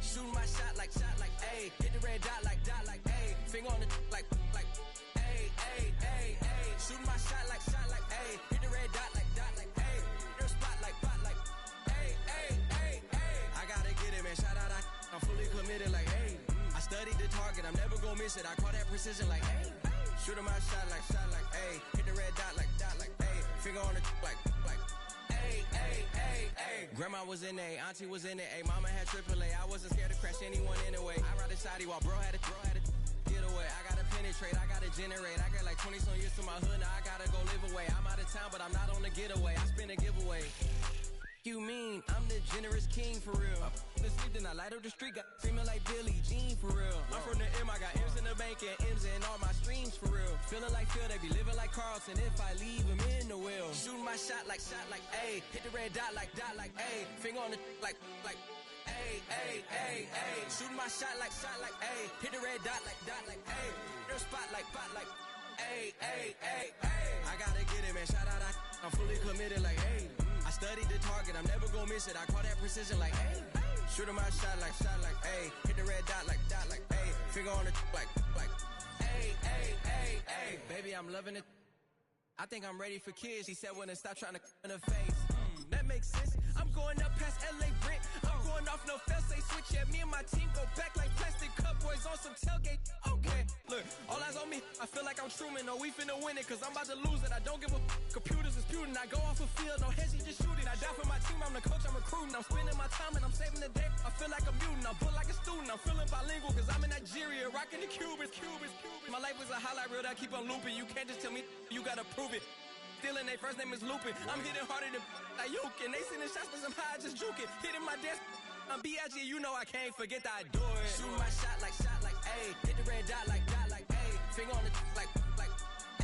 Shooting my shot like, ayy. Hit the red dot like, ayy. Finger on the like, ayy, ayy, ayy, ayy. Shooting my shot like, ayy. Hit the red dot like, ayy. Your spot like, ayy, ayy, ayy, ayy. I gotta get it, man. Shout out, I'm fully committed like, ayy. I studied the target, I'm never gonna miss it. I call that precision like, ayy. Shooting my shot like, ayy. Hit the red dot like, ayy. Finger on the like, ayy, ayy, ayy, ayy. Grandma was in A, auntie was in it, ayy. Mama had AAA, I wasn't scared to crash anyone anyway. I ride a shotty while bro had to get away. I gotta penetrate, I gotta generate. I got like 20 some years to my hood, now I gotta go live away. I'm out of town, but I'm not on the getaway. I spin a giveaway. You mean I'm the generous king for real? This sleep, then I light up the street, got screaming like Billie Jean for real. I'm from the M, I got M's in the bank and M's in all my streams for real. Feeling like Phil, they be living like Carlton if I leave him in the will. Shooting my shot like, ayy. Hit the red dot like, ayy. Finger on the like, ayy, ayy, ayy, ayy. Shooting my shot like, ayy. Hit the red dot like, ayy. Your spot like, ayy, ayy, ayy, ayy. I gotta get it, man. Shout out, I'm fully committed like, ayy. I studied the target, I'm never gonna miss it. I call that precision like, ayy. Shooting my shot like, ayy. Hit the red dot like, ayy. Finger on the like, ayy, ayy, ayy, ayy. Baby, I'm loving it. I think I'm ready for kids. She said when to stop trying to in her face. That makes sense. I'm going up past LA Brent. I'm going off no fell, say switch. Yeah, me and my team go back like plastic cup boys on some tailgate. Okay, look, all eyes on me. I feel like I'm Truman. No, we finna win it, cause I'm about to lose it. I don't give a computers is putin'. I go off the field, no heads, just shooting. I die for my team, I'm the coach, I'm recruiting. I'm spending my time and I'm saving the day. I feel like a mutant, I'm built like a student. I'm feeling bilingual, cause I'm in Nigeria, rocking the Cubans. My life is a highlight reel that I keep on looping. You can't just tell me, you gotta prove it. stealing, they first name is Lupin. I'm hitting harder than Ayukin. They sending shots, but I'm high, just juking. Hitting my desk, I'm B.I.G. You know I can't forget that I do it. Shoot my shot, ayy. Hit the red dot, ayy. Finger on the like,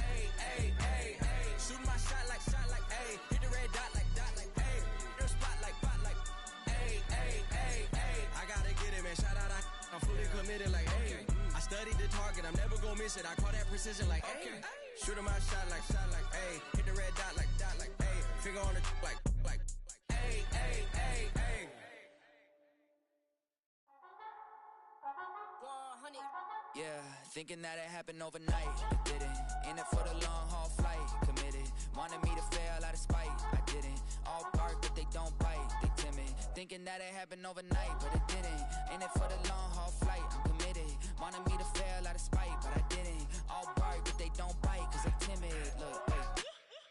ayy, ayy, ayy, ayy. Shoot my shot, ayy. Hit the red dot, ayy. Your spot, ayy, ayy, ayy, ayy. I gotta get it, man. Shout out, I'm fully committed, like, hey. I studied the target, I'm never gonna miss it. I call that precision, like, hey. Shooting my shot, ayy. Hit the red dot, ayy. Finger on the like, ayy, ayy, ayy, ayy. Yeah, thinking that it happened overnight, it didn't. In it for the long haul flight, committed. Wanted me to fail out of spite, I didn't. All bark, but they don't bite, they timid. Thinking that it happened overnight, but it didn't. In it for the long haul flight, I'm committed. Wanted me to fail out of spite, but I didn't. All bark, but they don't bite, cause they timid. Look, hey.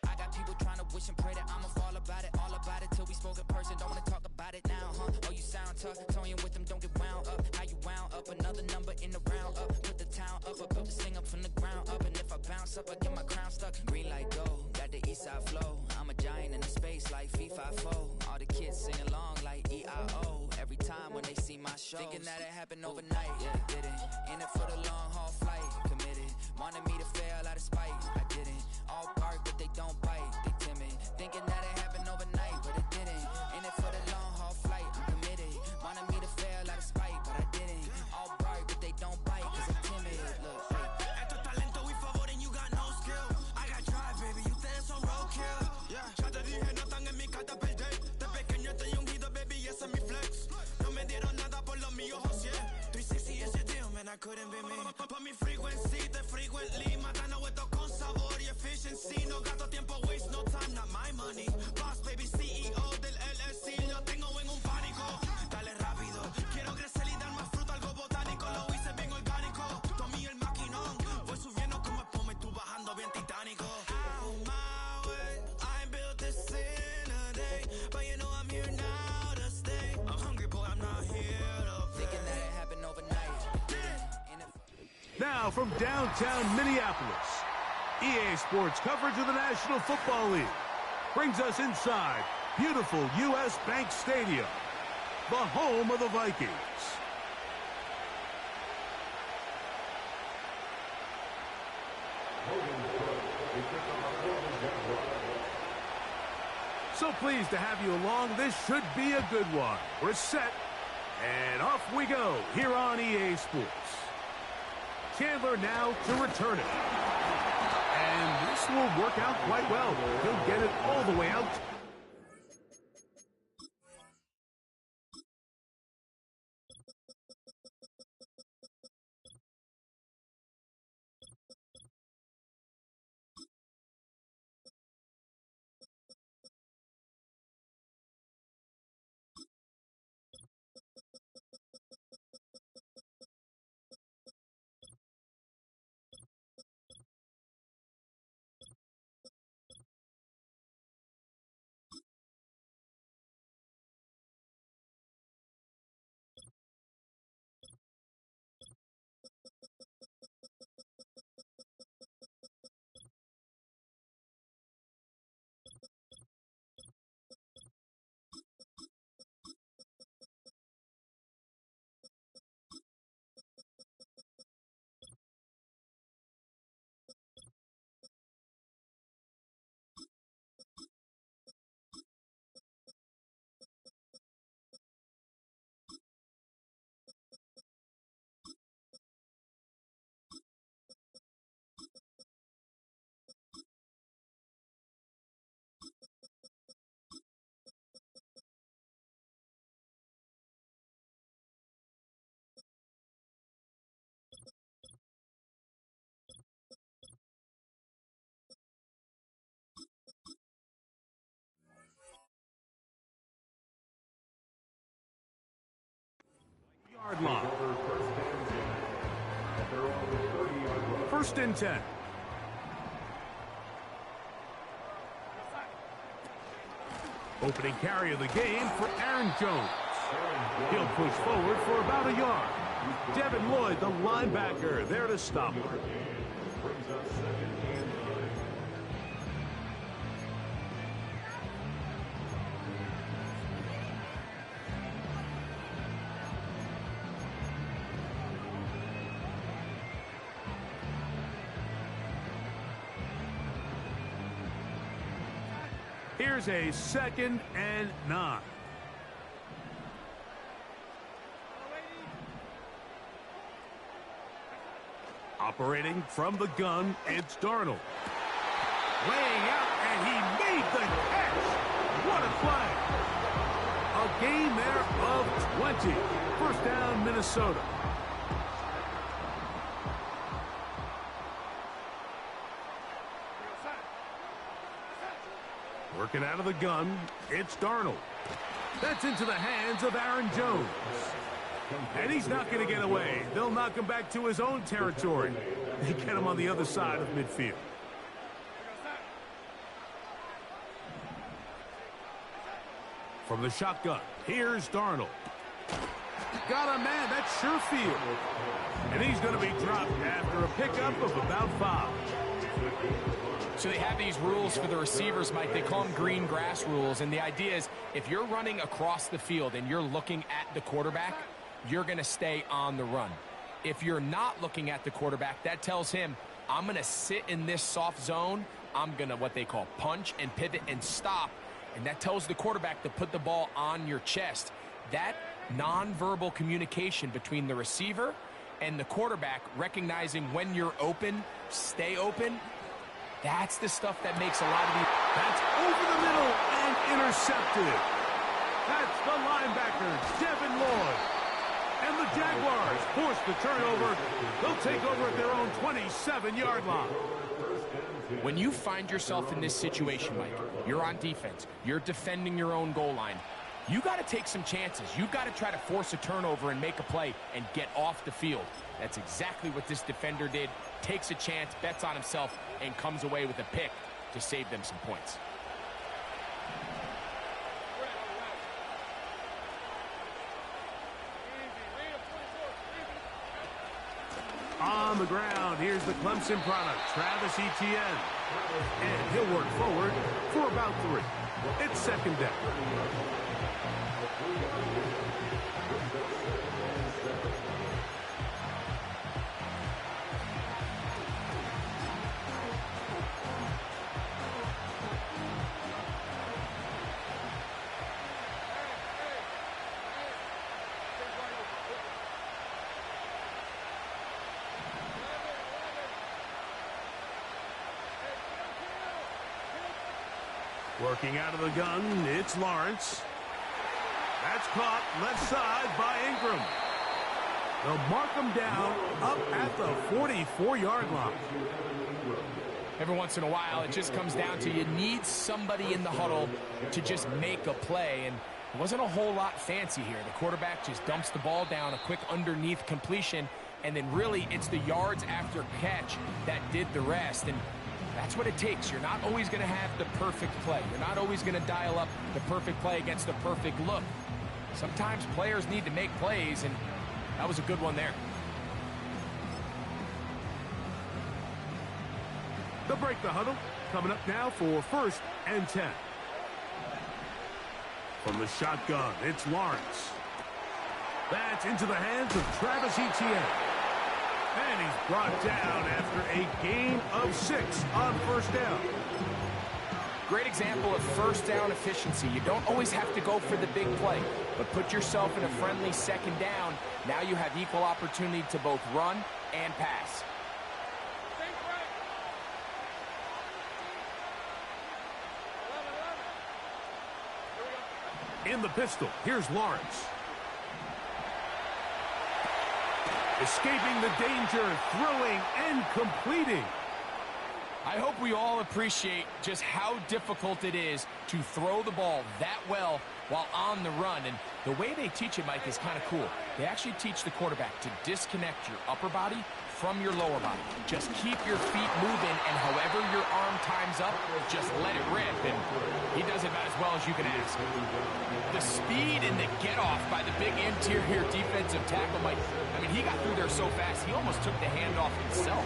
I got people trying to wish and pray that I'ma fall about it, all about it, till we spoke in person. Don't wanna talk about it now, huh? Oh, you sound tough, toying with them, don't get wound up. How you wound up, another number in the round up. Put the town up, I built this thing up from the ground up. And if I bounce up, I get my crown stuck. Green light go, got the east side flow. I'm a giant in the space like FIFA 4. All the kids sing along like E-I-O. Every time when they see my show, thinking that it happened overnight, yeah, it didn't. In it for the long haul flight, committed. Wanted me to fail out of spite, I didn't. All bark, but they don't bite, they timid. Thinking that it happened overnight, but it didn't. In it for the long haul flight, I'm committed. Wanted me to fail out of spite, but I didn't. All bark, but they don't bite, cause I'm timid. Look, Esto es talento y favor and you got no skill. I got drive, baby, ustedes son roadkill. Yeah, ya te dije, no están en mi carta perder. De pequeño estoy ungido, baby, ese es mi flex. No me dieron nada por lo mío, José. 360 is your deal, man, I couldn't be me. Pa' mi frequency, te frequently. Matando esto con sabor y efficiency. No gasto tiempo, waste no time, not my money. Boss, baby, CEO del LLC. Lo tengo en un pánico. Dale rápido, quiero crecer y dar más fruto, algo botánico. Lo hice bien orgánico. Tomé el maquinón. Voy subiendo como espuma y tú bajando bien titánico. Out my way, I ain't built this in a day. But you know I'm here now to stay. I'm hungry, boy, I'm not here to play. thinking that it happened overnight. Now from downtown Minneapolis, EA Sports coverage of the National Football League brings us inside beautiful U.S. Bank Stadium, the home of the Vikings. So pleased to have you along. This should be a good one. We're set, and off we go here on EA Sports. Chandler now to return it. And this will work out quite well. He'll get it all the way out. Yard line. First and 10. Opening carry of the game for Aaron Jones. He'll push forward for about a yard. Devin Lloyd, the linebacker, there to stop him. Here's a 2nd and 9. Operating from the gun, it's Darnold. Laying out, and he made the catch. What a play. A gain there of 20. First down, Minnesota. Working out of the gun, it's Darnold. That's into the hands of Aaron Jones. And he's not going to get away. They'll knock him back to his own territory. They get him on the other side of midfield. From the shotgun, here's Darnold. Got a man, that's Sherfield. And he's going to be dropped after a pickup of about 5. So they have these rules for the receivers, Mike. They call them green grass rules. And the idea is if you're running across the field and you're looking at the quarterback, you're going to stay on the run. If you're not looking at the quarterback, that tells him, I'm going to sit in this soft zone. I'm going to what they call punch and pivot and stop. And that tells the quarterback to put the ball on your chest. That nonverbal communication between the receiver and the quarterback, recognizing when you're open, stay open, that's the stuff that makes a lot of these. That's over the middle and intercepted. That's the linebacker, Devin Lloyd. And the Jaguars force the turnover. They'll take over at their own 27-yard line. When you find yourself in this situation, Mike, you're on defense, you're defending your own goal line, you got to take some chances. You got to try to force a turnover and make a play and get off the field. That's exactly what this defender did. Takes a chance, bets on himself, and comes away with a pick to save them some points. On the ground, here's the Clemson product, Travis Etienne. And he'll work forward for about 3. It's 2nd down. Working out of the gun, it's Lawrence. That's caught left side by Ingram. They'll mark him down up at the 44-yard line. Every once in a while, it just comes down to you need somebody in the huddle to just make a play. And it wasn't a whole lot fancy here. The quarterback just dumps the ball down, a quick underneath completion, and then really it's the yards after catch that did the rest. And that's what it takes. You're not always going to have the perfect play. You're not always going to dial up the perfect play against the perfect look. Sometimes players need to make plays, and that was a good one there. They'll break the huddle. Coming up now for 1st and 10. From the shotgun, it's Lawrence. That's into the hands of Travis Etienne. And he's brought down after a gain of 6 on 1st down. Great example of 1st down efficiency. You don't always have to go for the big play, but put yourself in a friendly 2nd down. Now you have equal opportunity to both run and pass. In the pistol, here's Lawrence. Escaping the danger, throwing and completing. I hope we all appreciate just how difficult it is to throw the ball that well while on the run. And the way they teach it, Mike, is kind of cool. They actually teach the quarterback to disconnect your upper body from your lower body. Just keep your feet moving, and however your arm times up, just let it rip. And he does it about as well as you can ask. The speed and the get-off by the big interior defensive tackle, Mike, I mean, he got through there so fast, he almost took the handoff himself.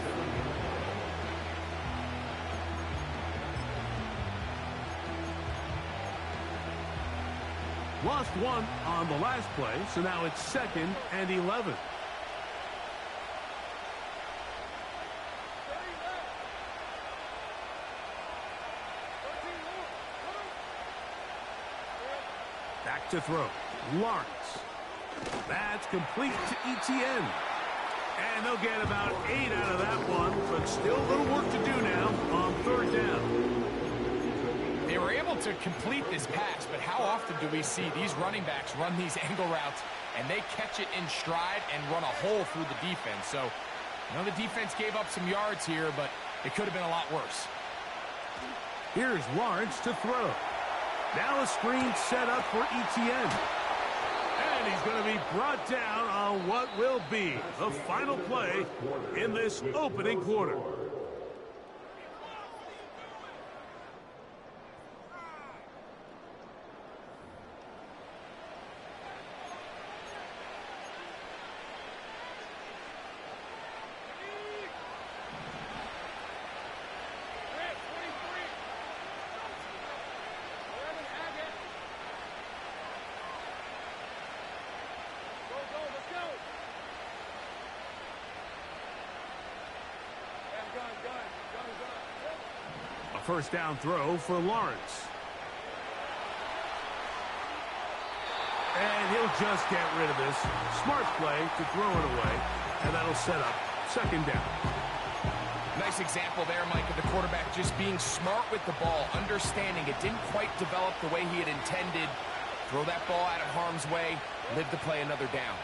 Lost 1 on the last play, so now it's 2nd and 11. to throw. Lawrence. That's complete to Etienne. And they'll get about 8 out of that one, but still a little work to do now on third down. They were able to complete this pass, but how often do we see these running backs run these angle routes and they catch it in stride and run a hole through the defense? So, I know the defense gave up some yards here, but it could have been a lot worse. Here's Lawrence to throw. Now a screen set up for Etienne. And he's going to be brought down on what will be the final play in this opening quarter. First down throw for Lawrence. And he'll just get rid of this. Smart play to throw it away. And that'll set up second down. Nice example there, Mike, of the quarterback just being smart with the ball, understanding it didn't quite develop the way he had intended. Throw that ball out of harm's way, live to play another down.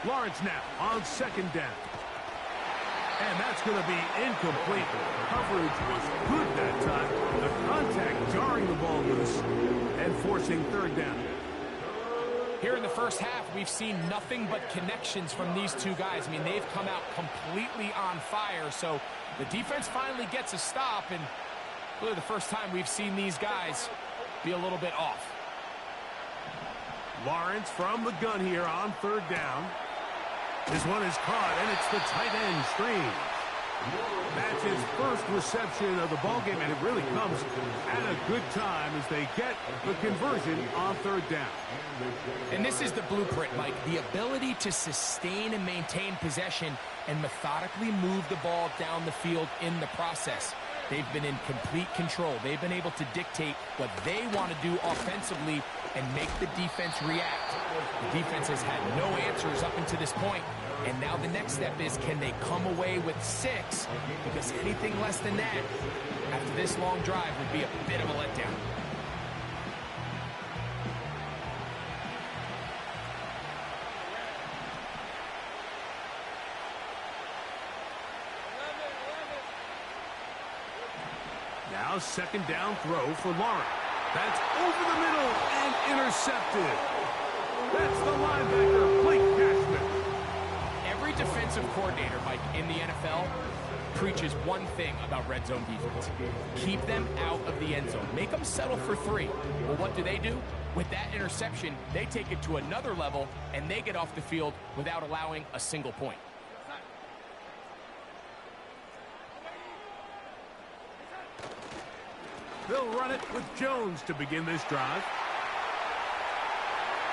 Lawrence now on second down. And that's going to be incomplete. Coverage was good that time. The contact jarring the ball loose and forcing third down. Here in the first half, we've seen nothing but connections from these two guys. I mean, they've come out completely on fire. So the defense finally gets a stop, and really the first time we've seen these guys be a little bit off. Lawrence from the gun here on third down. This one is caught, and it's the tight end screen. That's his first reception of the ballgame, and it really comes at a good time as they get the conversion on third down. And this is the blueprint, Mike. The ability to sustain and maintain possession and methodically move the ball down the field in the process. They've been in complete control. They've been able to dictate what they want to do offensively and make the defense react. The defense has had no answers up until this point, and now the next step is, can they come away with 6? Because anything less than that, after this long drive, would be a bit of a letdown. Now second down throw for Lawrence. That's over the middle and intercepted. That's the linebacker, Blake Cashman. Every defensive coordinator, Mike, in the NFL preaches one thing about red zone defense. Keep them out of the end zone. Make them settle for 3. Well, what do? With that interception, they take it to another level, and they get off the field without allowing a single point. They'll run it with Jones to begin this drive.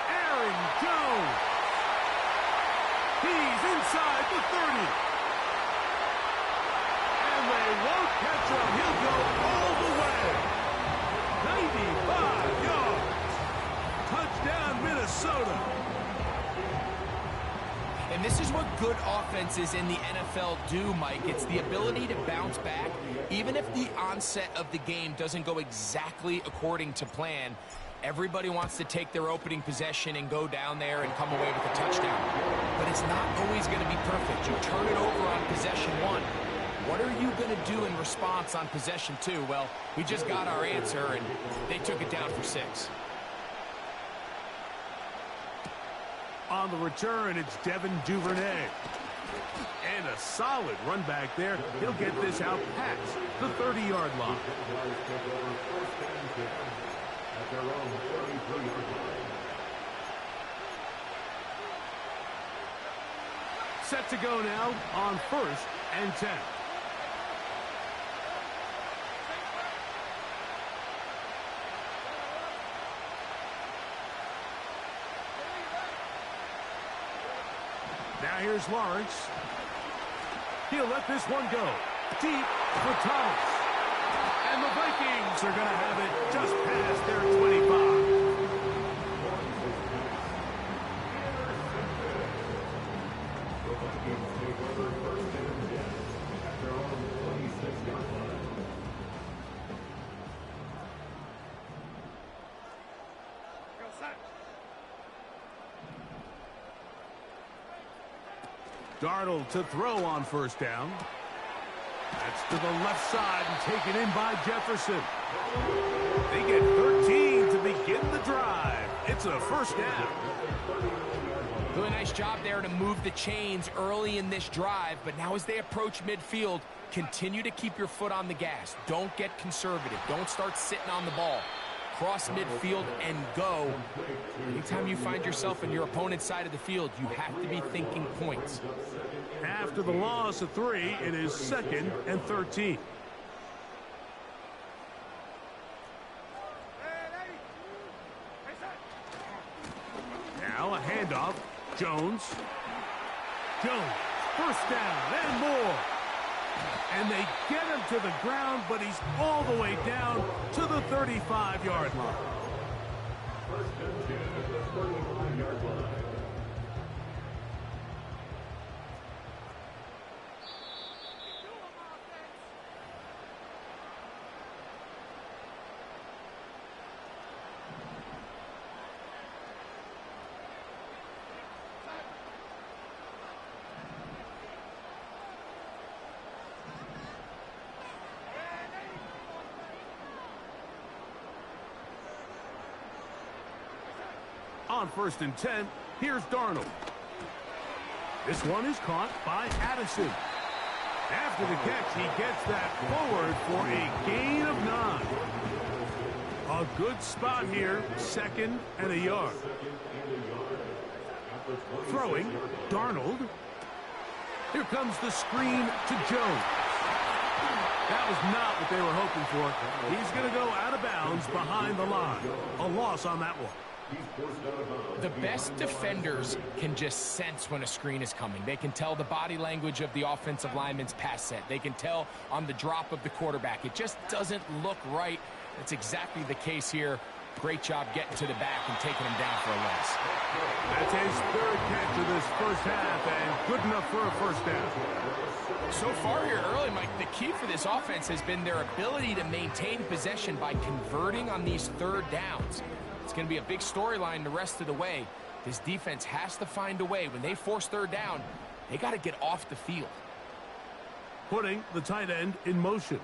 Aaron Jones. He's inside the 30. And they won't catch him. He'll go all the way. 95 yards. Touchdown, Minnesota. And this is what good offenses in the NFL do, Mike. It's the ability to bounce back. Even if the onset of the game doesn't go exactly according to plan, everybody wants to take their opening possession and go down there and come away with a touchdown. But it's not always going to be perfect. You turn it over on possession 1. What are you going to do in response on possession 2? Well, we just got our answer, and they took it down for 6. On the return, it's Devin Duvernay. And a solid run back there. He'll get this out past the 30-yard line. Set to go now on 1st and 10. Now here's Lawrence. He'll let this one go. Deep for Thomas. And the Vikings are going to have it just past their 25. Darnold to throw on first down. That's to the left side and taken in by Jefferson. They get 13 to begin the drive. It's a first down. Really nice job there to move the chains early in this drive, but now as they approach midfield, continue to keep your foot on the gas. Don't get conservative. Don't start sitting on the ball. Cross midfield and go. Anytime you find yourself on your opponent's side of the field, you have to be thinking points. After the loss of 3, it is 2nd and 13. Now a handoff. Jones. First down and more. And they get him to the ground, but he's all the way down to the 35-yard line. First and 10 at the 35-yard line. On 1st and 10, here's Darnold. This one is caught by Addison. After the catch, he gets that forward for a gain of 9. A good spot here, 2nd and a yard. Throwing, Darnold. Here comes the screen to Jones. That was not what they were hoping for. He's going to go out of bounds behind the line. A loss on that one. The best defenders can just sense when a screen is coming. They can tell the body language of the offensive lineman's pass set. They can tell on the drop of the quarterback. It just doesn't look right. That's exactly the case here. Great job getting to the back and taking him down for a loss. That's his 3rd catch of this first half, and good enough for a first down. So far here early, Mike, the key for this offense has been their ability to maintain possession by converting on these 3rd downs. It's going to be a big storyline the rest of the way. This defense has to find a way. When they force 3rd down, they got to get off the field. Putting the tight end in motion.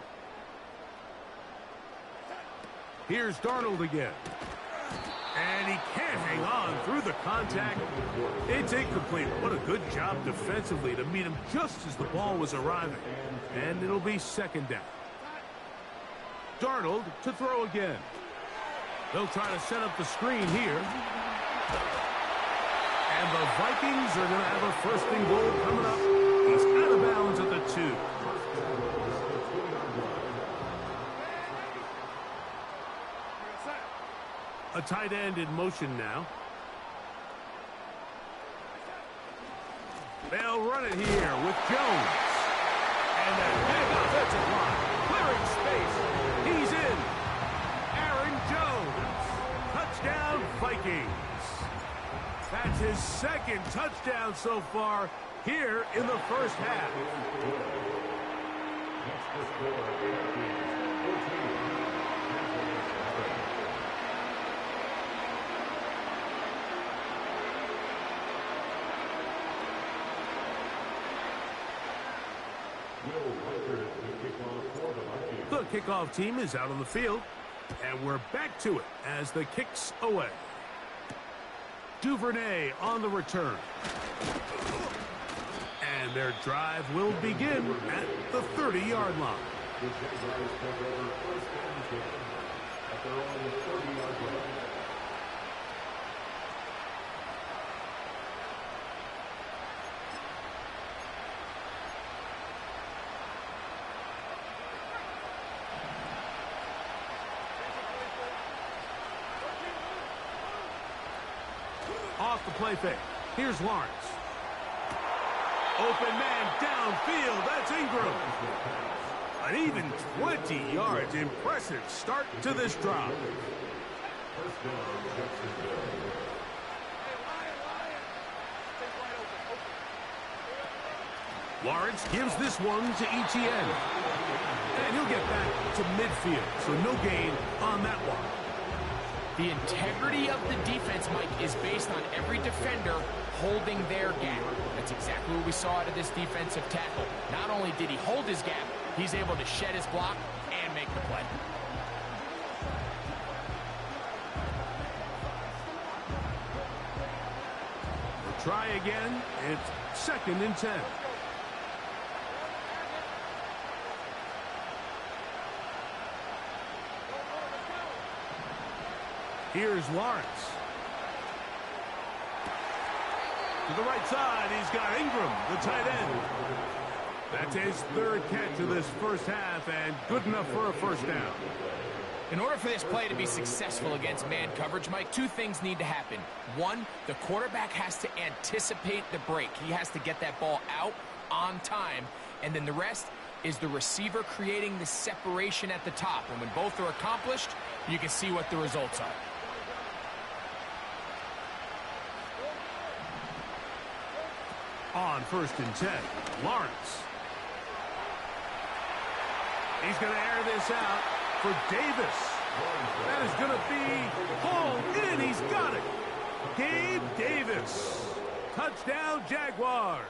Here's Darnold again. And he can't hang on through the contact. It's incomplete. What a good job defensively to meet him just as the ball was arriving. And it'll be 2nd down. Darnold to throw again. They'll try to set up the screen here. And the Vikings are going to have a 1st and goal coming up. He's out of bounds at the 2. A tight end in motion now. They'll run it here with Jones. And a big offensive line. Clearing space. He's in. Aaron Jones. Touchdown, Vikings. That's his 2nd touchdown so far here in the first half. The kickoff team is out on the field, and we're back to it as the kick's away. Duvernay on the return. And their drive will begin at the 30-yard line. Off the play fake. Here's Lawrence. Open man downfield. That's Ingram. An even 20 yards. Impressive start to this drive. Lawrence gives this one to Etienne. And he'll get back to midfield, so no gain on that one. The integrity of the defense, Mike, is based on every defender holding their gap. That's exactly what we saw out of this defensive tackle. Not only did he hold his gap, he's able to shed his block and make the play. We'll try again. It's 2nd and 10. Here's Lawrence. To the right side, he's got Ingram, the tight end. That's his 3rd catch of this first half, and good enough for a first down. In order for this play to be successful against man coverage, Mike, 2 things need to happen. 1, the quarterback has to anticipate the break. He has to get that ball out on time. And then the rest is the receiver creating the separation at the top. And when both are accomplished, you can see what the results are. On 1st and 10, Lawrence. He's going to air this out for Davis. That is going to be hauled in. He's got it. Gabe Davis. Touchdown, Jaguars.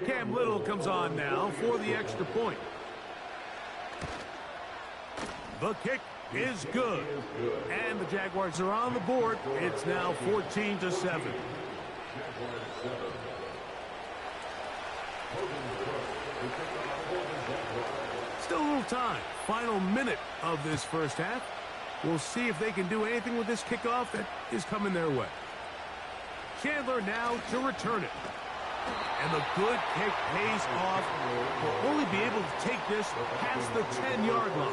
Cam Little comes on now for the extra point. The kick is good. And the Jaguars are on the board. It's now 14-7. Still a little time. Final minute of this first half. We'll see if they can do anything with this kickoff that is coming their way. Chandler now to return it. And the good kick pays off. Will only be able to take this past the 10-yard line.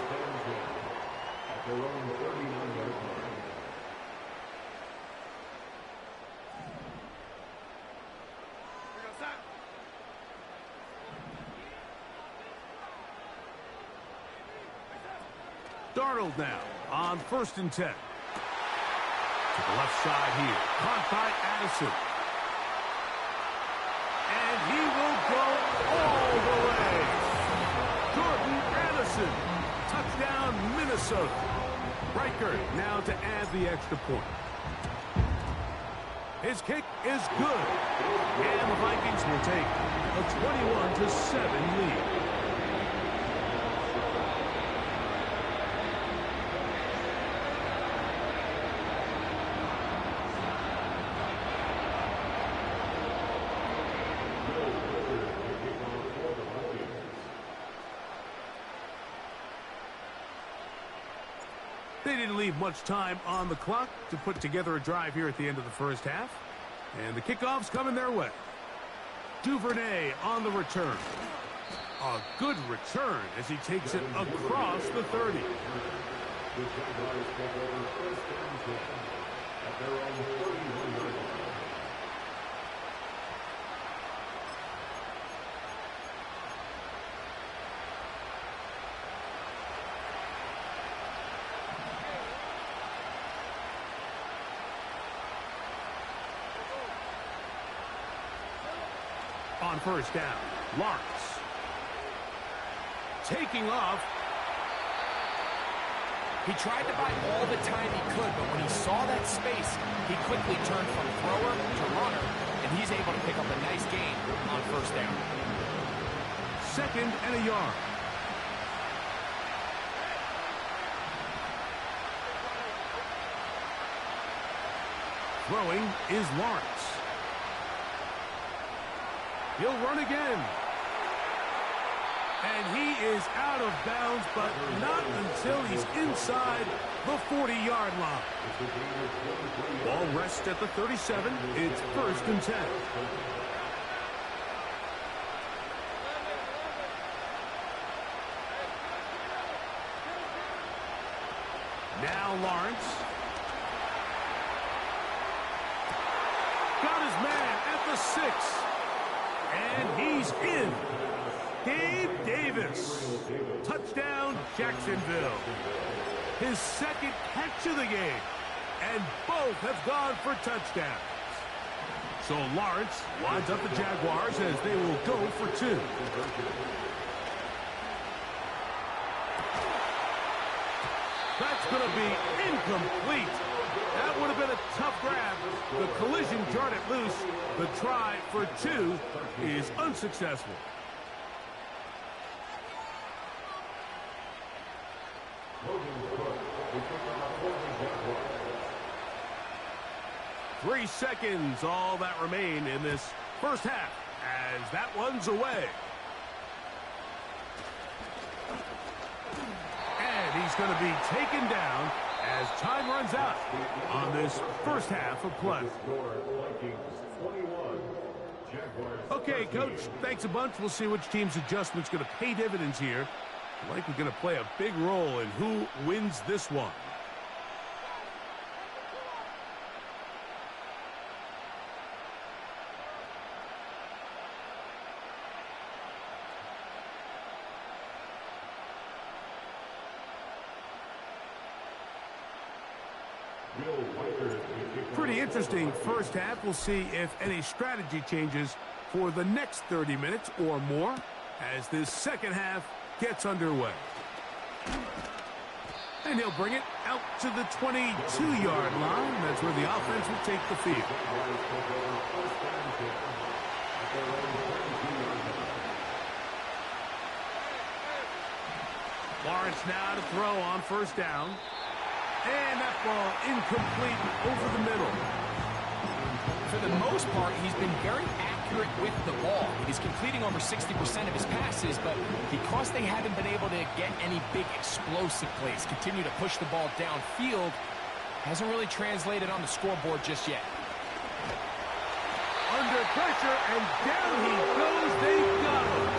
Darnold now on 1st and 10. To the left side here. Caught by Addison. And he will go all the way. Jordan Addison. Touchdown, Minnesota. Riker now to add the extra point. His kick is good. And the Vikings will take a 21-7 lead. They didn't leave much time on the clock to put together a drive here at the end of the first half. And the kickoff's coming their way. Duvernay on the return. A good return as he takes it across the 30. On first down, Lawrence. Taking off. He tried to buy all the time he could, but when he saw that space, he quickly turned from thrower to runner, and he's able to pick up a nice gain on first down. 2nd and a yard. Throwing is Lawrence. He'll run again. And he is out of bounds, but not until he's inside the 40-yard line. Ball rests at the 37. It's 1st and 10. Now Lawrence. Got his man at the 6. And he's in. Gabe Davis. Touchdown, Jacksonville. His 2nd catch of the game. And both have gone for touchdowns. So Lawrence lines up the Jaguars as they will go for 2. That's going to be incomplete. That would have been a tough grab. The collision jarred it loose. The try for 2 is unsuccessful. Three seconds, all that remain in this first half, as that one's away. And he's going to be taken down as time runs out on this first half of play. Okay, Coach, thanks a bunch. We'll see which team's adjustment's going to pay dividends here. Likely going to play a big role in who wins this one. Pretty interesting first half. We'll see if any strategy changes for the next 30 minutes or more as this second half gets underway. And he'll bring it out to the 22-yard line. That's where the offense will take the field. Lawrence now to throw on first down. And that ball incomplete over the middle. For the most part, he's been very accurate with the ball. He's completing over 60% of his passes, but because they haven't been able to get any big explosive plays, continue to push the ball downfield, hasn't really translated on the scoreboard just yet. Under pressure, and down he goes. They got him.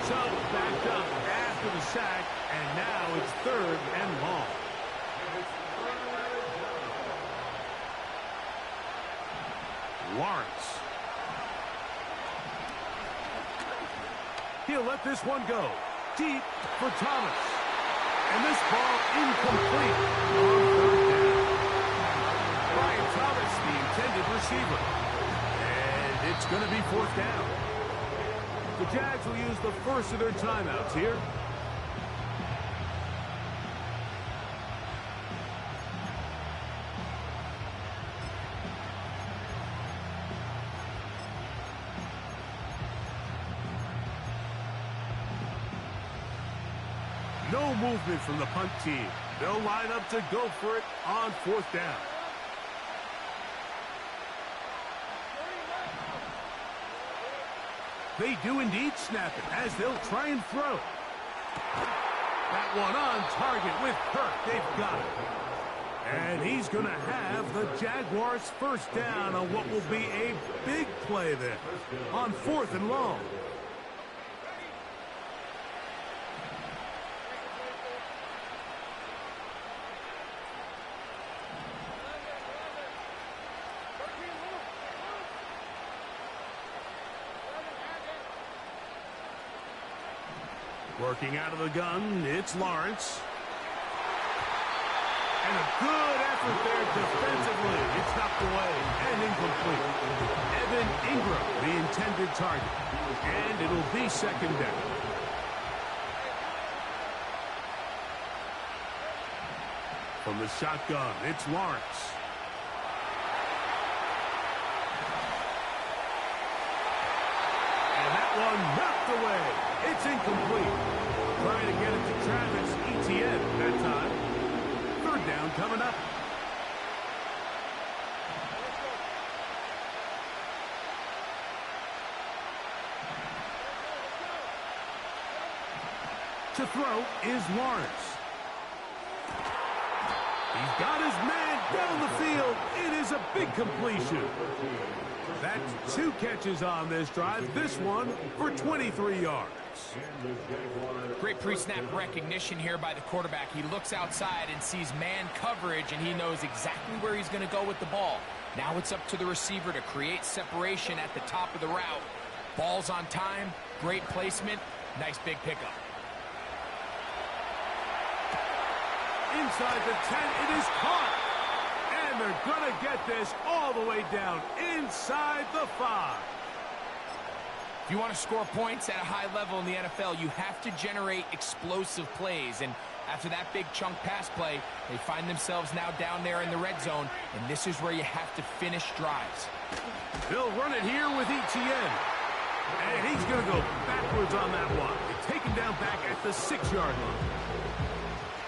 So backed up after the sack, and now it's 3rd and long. Lawrence. He'll let this one go. Deep for Thomas. And this ball incomplete on 3rd down. Brian Thomas, the intended receiver. And it's going to be 4th down. The Jags will use the first of their timeouts here. No movement from the punt team. They'll line up to go for it on 4th down. They do indeed snap it as they'll try and throw. That one on target with Kirk. They've got it. And he's going to have the Jaguars first down on what will be a big play there on 4th and long. Working out of the gun, it's Lawrence. And a good effort there defensively. It's knocked away and incomplete. Evan Ingram, the intended target. And it'll be 2nd down. From the shotgun, it's Lawrence. And that one knocked away. It's incomplete. Trying to get it to Travis Etienne that time. Third down coming up. To throw is Lawrence. He's got his man down the field. It is a big completion. That's 2 catches on this drive. This one for 23 yards. Great pre-snap recognition here by the quarterback. He looks outside and sees man coverage, and he knows exactly where he's going to go with the ball. Now it's up to the receiver to create separation at the top of the route. Ball's on time, great placement, nice big pickup. Inside the 10, it is caught. And they're going to get this all the way down inside the 5. If you want to score points at a high level in the NFL, you have to generate explosive plays. And after that big chunk pass play, they find themselves now down there in the red zone, and this is where you have to finish drives. They'll run it here with Etienne. And he's going to go backwards on that one. They take him down back at the 6-yard line.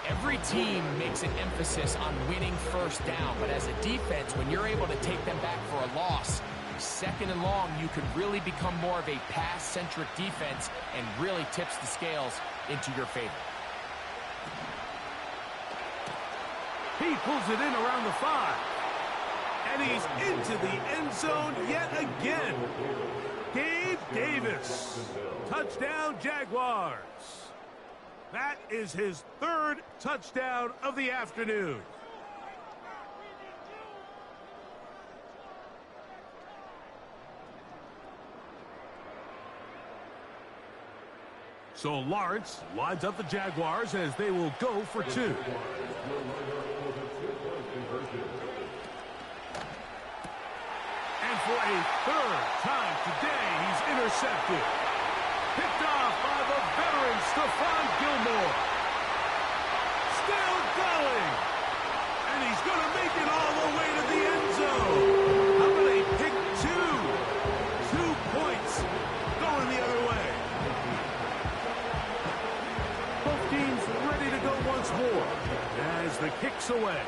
Every team makes an emphasis on winning first down, but as a defense, when you're able to take them back for a loss, second and long, you can really become more of a pass-centric defense and really tips the scales into your favor. He pulls it in around the 5. And he's into the end zone yet again. Gabe Davis. Touchdown, Jaguars. That is his 3rd touchdown of the afternoon. So Lawrence lines up the Jaguars as they will go for 2. And for a 3rd time today, he's intercepted. Picked off by the veteran Stephon Gilmore. Still going. And he's going to make it all the way to the end zone. How about a pick 2? 2 points going the other way. Both teams ready to go once more as the kick's away.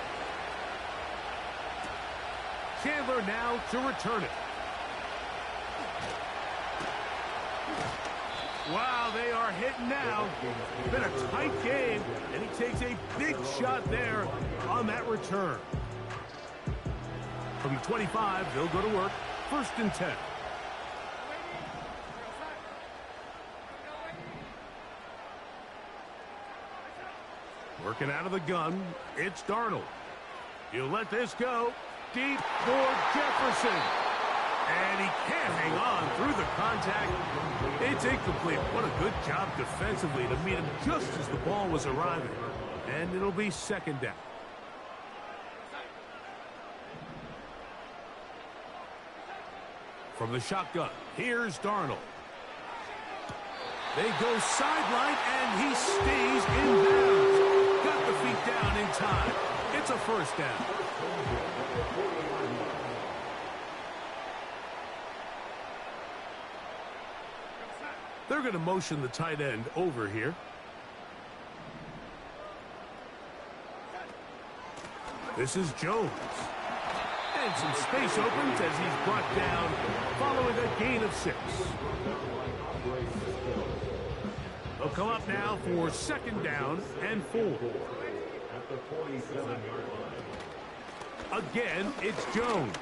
Chandler now to return it. Wow, they are hitting now. Been a tight game, and he takes a big shot there on that return. From the 25, they'll go to work. 1st and 10. Working out of the gun, it's Darnold. You let this go. Deep for Jefferson. And he can't hang on through the contact. It's incomplete. What a good job defensively to meet him just as the ball was arriving. And it'll be 2nd down. From the shotgun, here's Darnold. They go sideline, and he stays in bounds. Got the feet down in time. It's a 1st down. They're going to motion the tight end over here. This is Jones. And some space opens as he's brought down following a gain of 6. They'll come up now for 2nd down and 4. At the 47-yard line. Again, it's Jones.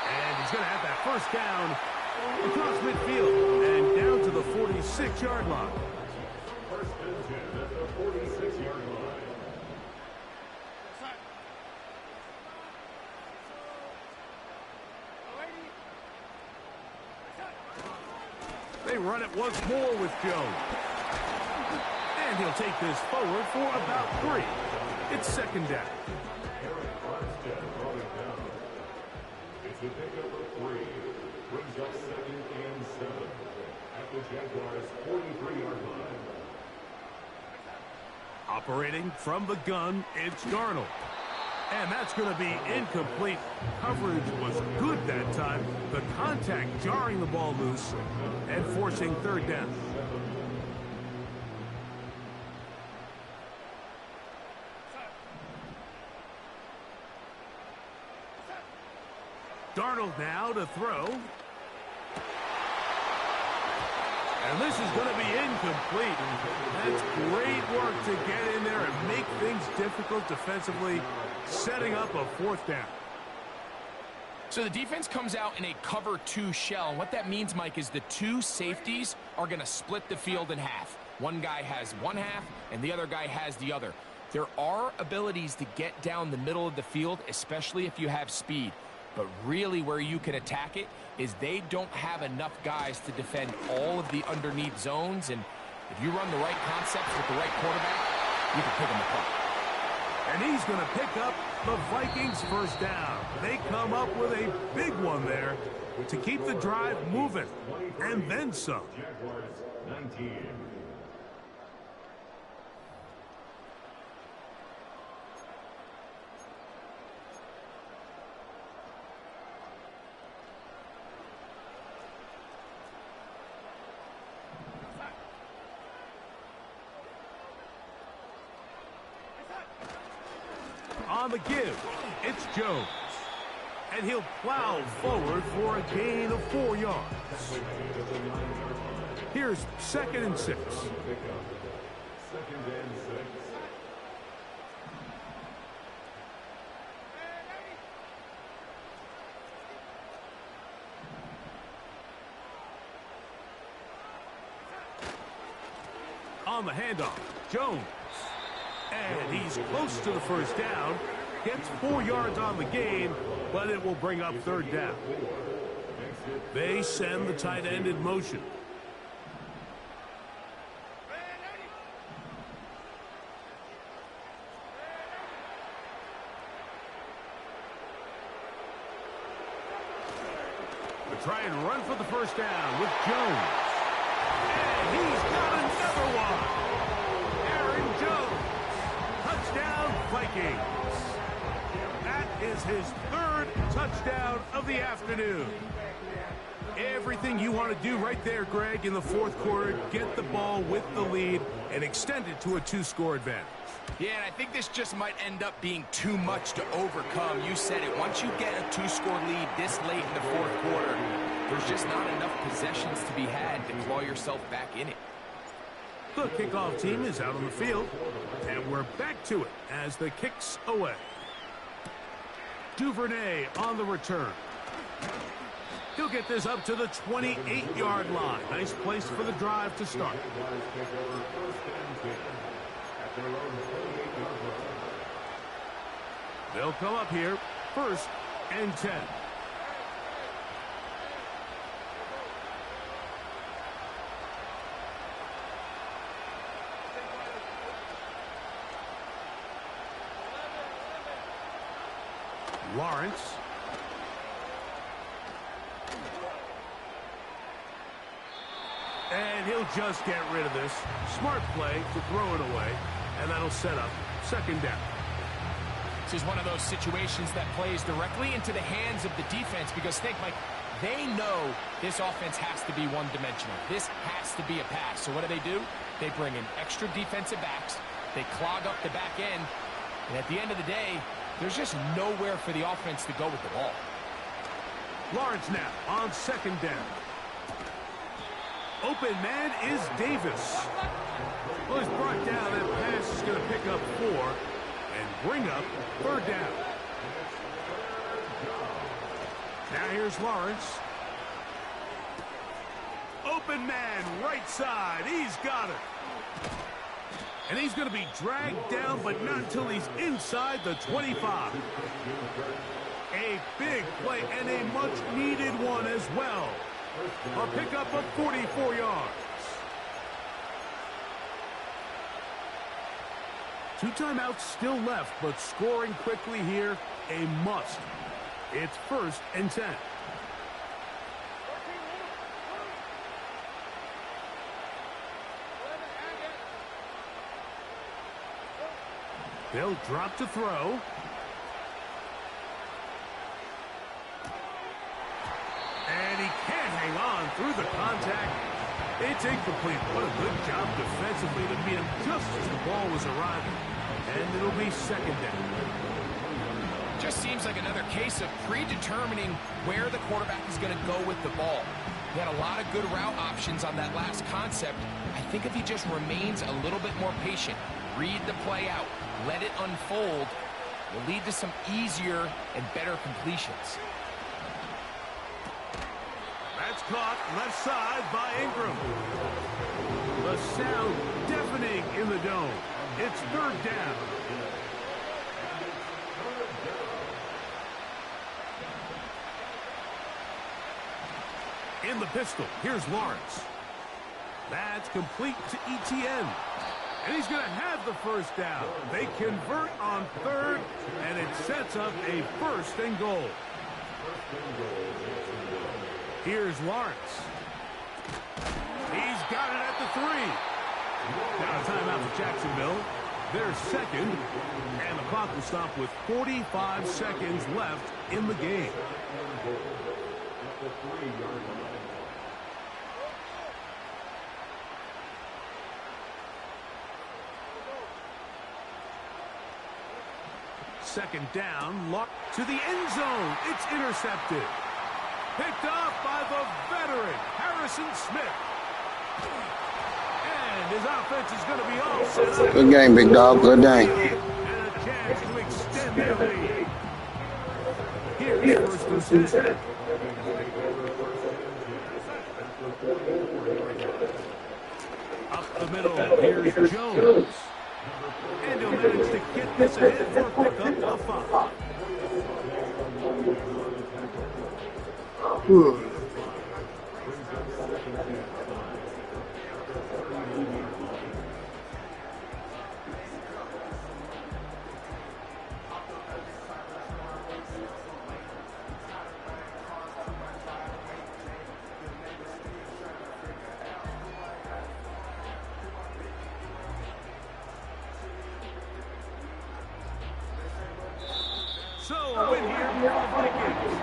And he's going to have that 1st down across midfield and down to the 46-yard line. 1st and 10 at the 46-yard line. They run it once more with Jones. And he'll take this forward for about 3. It's 2nd down. Eric Armstead throwing down. It's a pickup of 3. Brings up 2nd and 7 at the Jaguars' 43-yard line. Operating from the gun, it's Darnold. And that's going to be incomplete. Coverage was good that time. The contact jarring the ball loose and forcing third down. Darnold now to throw. And this is going to be incomplete. That's great work to get in there and make things difficult defensively, setting up a fourth down. So the defense comes out in a cover 2 shell. And what that means, Mike, is the 2 safeties are going to split the field in half. One guy has one half, and the other guy has the other. There are abilities to get down the middle of the field, especially if you have speed. But really where you can attack it is they don't have enough guys to defend all of the underneath zones. And if you run the right concepts with the right quarterback, you can pick them apart. And he's going to pick up the Vikings first down. They come up with a big one there to keep the drive moving. And then some. Jaguars 19. On the give, it's Jones. And he'll plow forward for a gain of 4 yards. Here's 2nd and 6. 2nd and 6. On the handoff, Jones. And he's close to the first down. Gets 4 yards on the gain, but it will bring up third down. They send the tight end in motion. They try and run for the first down with Jones. And he's got another one. Aaron Jones. Touchdown, Vikings. That is his 3rd touchdown of the afternoon. Everything you want to do right there, Greg, in the 4th quarter, get the ball with the lead and extend it to a 2-score advantage. Yeah, and I think this just might end up being too much to overcome. You said it. Once you get a 2-score lead this late in the 4th quarter, there's just not enough possessions to be had to claw yourself back in it. The kickoff team is out on the field, and we're back to it as the kick's away. Duvernay on the return. He'll get this up to the 28-yard line. Nice place for the drive to start. They'll come up here, 1st and 10. Lawrence. And he'll just get rid of this. Smart play to throw it away, and that'll set up 2nd down. This is one of those situations that plays directly into the hands of the defense because think, Mike, they know this offense has to be one-dimensional. This has to be a pass. So what do? They bring in extra defensive backs. They clog up the back end. And at the end of the day, there's just nowhere for the offense to go with the ball. Lawrence now on 2nd down. Open man is Davis. Well, he's brought down. That pass is going to pick up 4 and bring up 3rd down. Now here's Lawrence. Open man, right side. He's got it. And he's going to be dragged down, but not until he's inside the 25. A big play and a much-needed one as well. A pickup of 44 yards. 2 timeouts still left, but scoring quickly here, a must. It's 1st and 10. They'll drop to throw. And he can't hang on through the contact. It's incomplete. What a good job defensively to meet him just as the ball was arriving. And it'll be second down. Just seems like another case of predetermining where the quarterback is going to go with the ball. He had a lot of good route options on that last concept. I think if he just remains a little bit more patient, read the play out, let it unfold, will lead to some easier and better completions. That's caught left side by Ingram. The sound deafening in the dome. It's third down. In the pistol, here's Lawrence. That's complete to Etienne. And he's going to have the first down. They convert on third, and it sets up a first and goal. Here's Lawrence. He's got it at the 3. Now a timeout for Jacksonville. They're second, and the clock will stop with 45 seconds left in the game. Second down, to the end zone. It's intercepted. Picked off by the veteran, Harrison Smith. And his offense is going to be all set up. Good game, big dog. Good game. And a chance to extend their lead. Here's first and 10. Up the middle, here's Jones. And he'll manage to get this ahead for a pickup of 5. So a win here for the Vikings.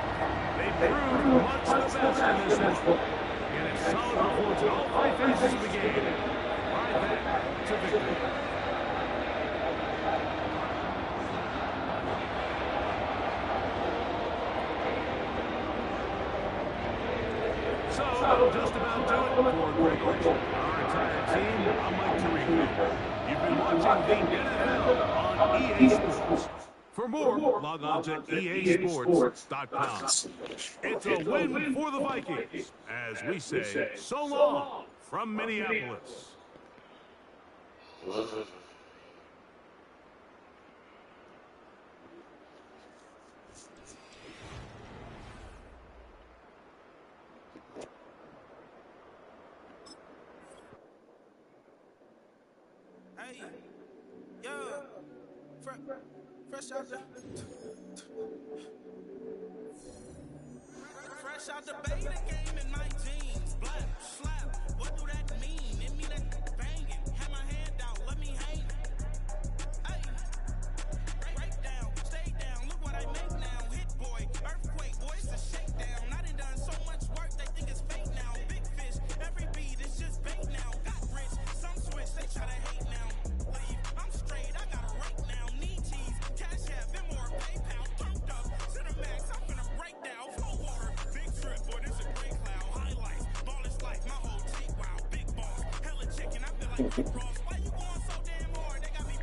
They proved much the best in this one. And it's solid performance in all 5 phases of the game. Right back to victory. So just about do it for Greg Olson, our entire team. I'm Mike Tirico. You've been watching the NFL on EA Sports. For more, log on to EASports.com. It's a win for the Vikings, as we say so long from Minneapolis. Hey, yo, fresh out the beta game in my jeans. Black, slap, what do that mean? It mean that banging. Have my hand out, let me hang. Hey, break down, stay down, look what I make now. Hit boy, earthquake, boy, it's a shakedown. I done so much work, they think it's fake now. Big fish, every beat is just bait now. Got rich, some switch, they try to hate now. Leave, I'm straight, I got a rake now. Need cheese, cash app, and more PayPal. Turned up, Cinemax, I'm finna break down. Flow water, big trip, boy, this a great cloud. Highlights, ball is life, my whole team, wow. Big balls, hella chicken, I feel like Rick Ross. Why you going so damn hard? They got me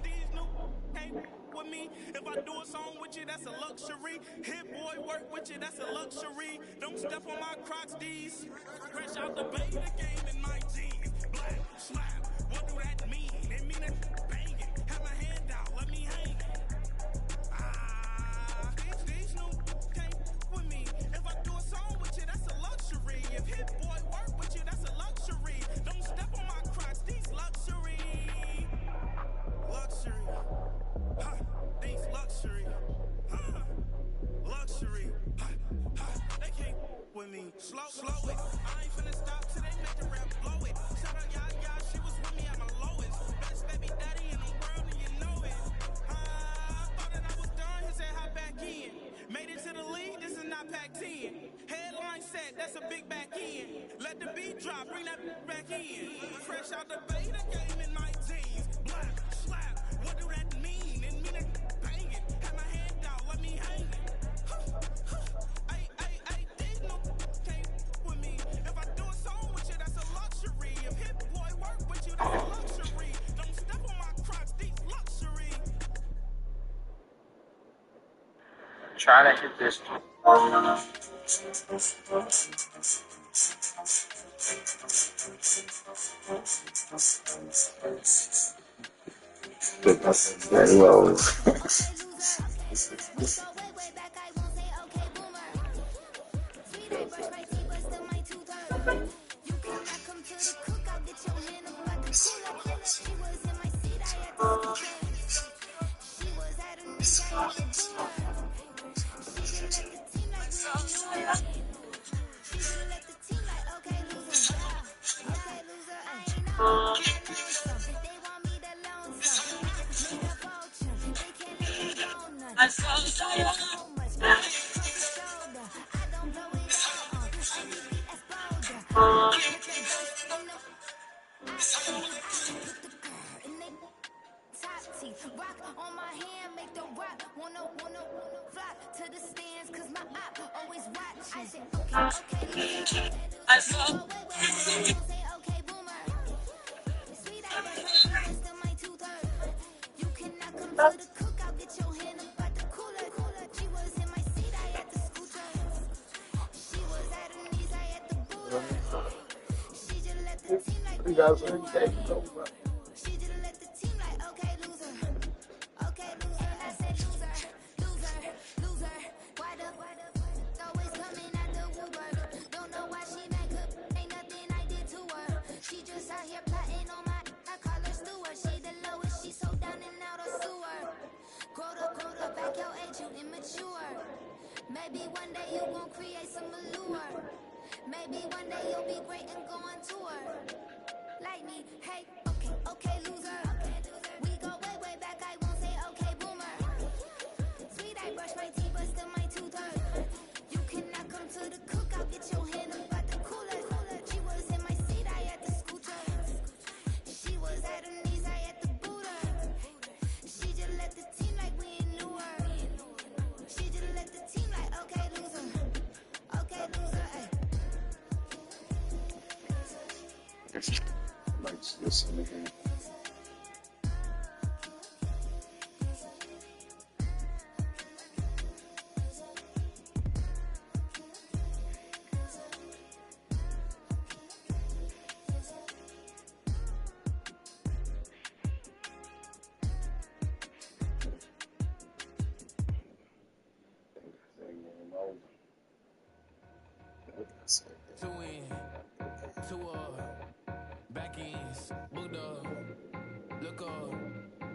these new can't with me. If I do a song with you, that's a luxury. Hit boy, work with you, that's a luxury. Don't step on my Crocs, these. Fresh out the beta game in my jeans. Black, slap, what do that mean? It mean that banging. Have my hand out, let me hang. These new can't with me. If I do a song with you, that's a luxury. If hit boy, work with you, that's a luxury. Don't step on my Crocs, these luxury. Luxury. Ha, these luxury. Ha, luxury. Ha, they can't with me. Slow it. I ain't finna stop till they make the rap blow it. Shout out, y'all, she was with me at my lowest. Best baby daddy in the world, and you know it. drop, bring that back in. Fresh out the beta game in my jeans. Black, slap, what do that mean? It mean it bang it. Have my hand out, let me hang it. These no can't with me. If I do a song with you, that's a luxury. If Hit Boy work with you, that's a luxury. Don't step on my Crocs, these luxury. Try to hit this. Very well. Rock on my hand, make the rock. Wanna fly to the stands, cause my op always watch. I say, okay. I saw. Okay, boomer. Sweet, I got still my 2/3. You cannot come to the cookout, get your hand up at the cooler. She was in my seat, I had the scooter. She was at her knees, I had the booter. She just let the team like You guys are taking over. She just let the team like, okay, loser. Okay, loser. I said loser. Why the always coming at the Woodward? Don't know why she mad, cause ain't nothing I did to her. She just out here plotting on my, I call her Stewart. She the lowest, she so down and out of sewer. Grow up, back your age, you immature. Maybe one day you gon' create some allure. Maybe one day you'll be great and go on tour. Like me, hey, okay, loser. We go way back, I won't say okay, boomer. Sweet, I brush my teeth, but still my 2/3. You cannot come to the cookout, get your hand up at the cooler. She was in my seat, I had the scooter. She was at her knees, I had the booter. She just let the team like we ain't knew her. She just let the team like, okay, loser. Okay, loser, ay. Let's listen again. Two in, two back ends, booked up, look up,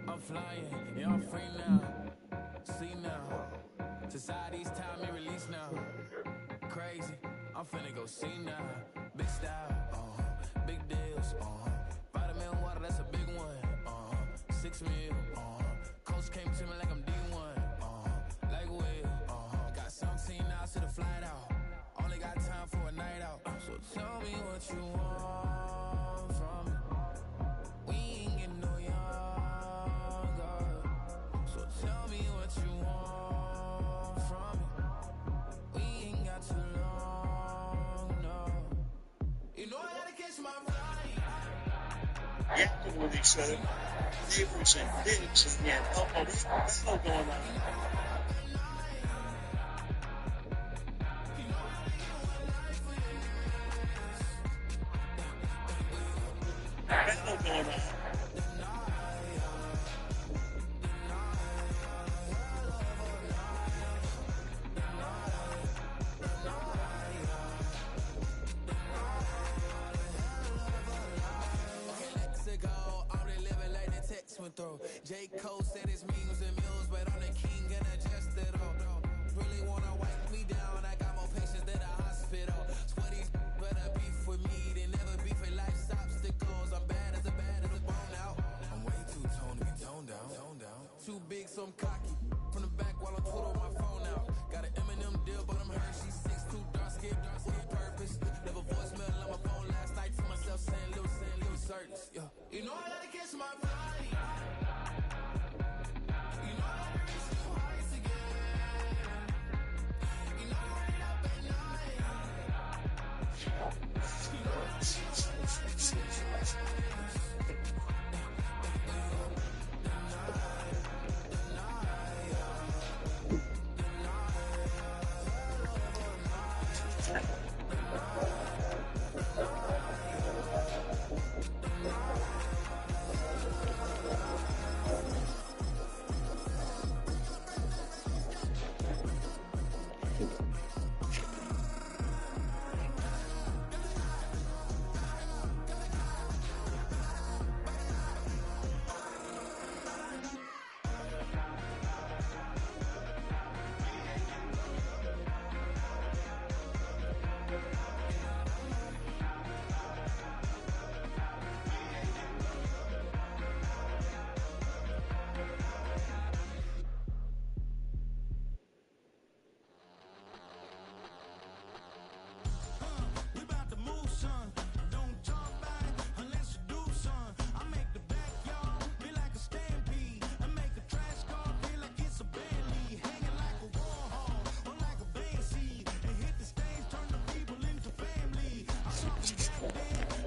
I'm flying, yeah, I'm free now, see now, society's time me release now, crazy, I'm finna go see now, big style, big deals, vitamin water, that's a big one, 6 mil, coach came to me like I'm D1, like Will, got 17 hours to the flight out. Only got time for a night out. So tell me what you want from me. We ain't getting no younger. So tell me what you want from me. We ain't got too long, no. You know I gotta catch my flight. Acting with each other, neighbors and pigs, and yeah, what's going on? Going on. J. Cole said his memes and mules, but I'm the king and adjusted all. Really wanna wipe me down, I got more patience than a hospital. Sweaty better beef with me than never beef with life's obstacles. I'm bad as a bone out. I'm way too toned to be toned down. Too big, so I'm cocky. From the back while I'm twiddling my phone out. Got an Eminem deal, but I'm Hershey 6'2", dark skin, purpose. Never voicemail on my phone last night.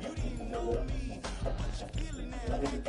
You didn't know me, but you're feeling that.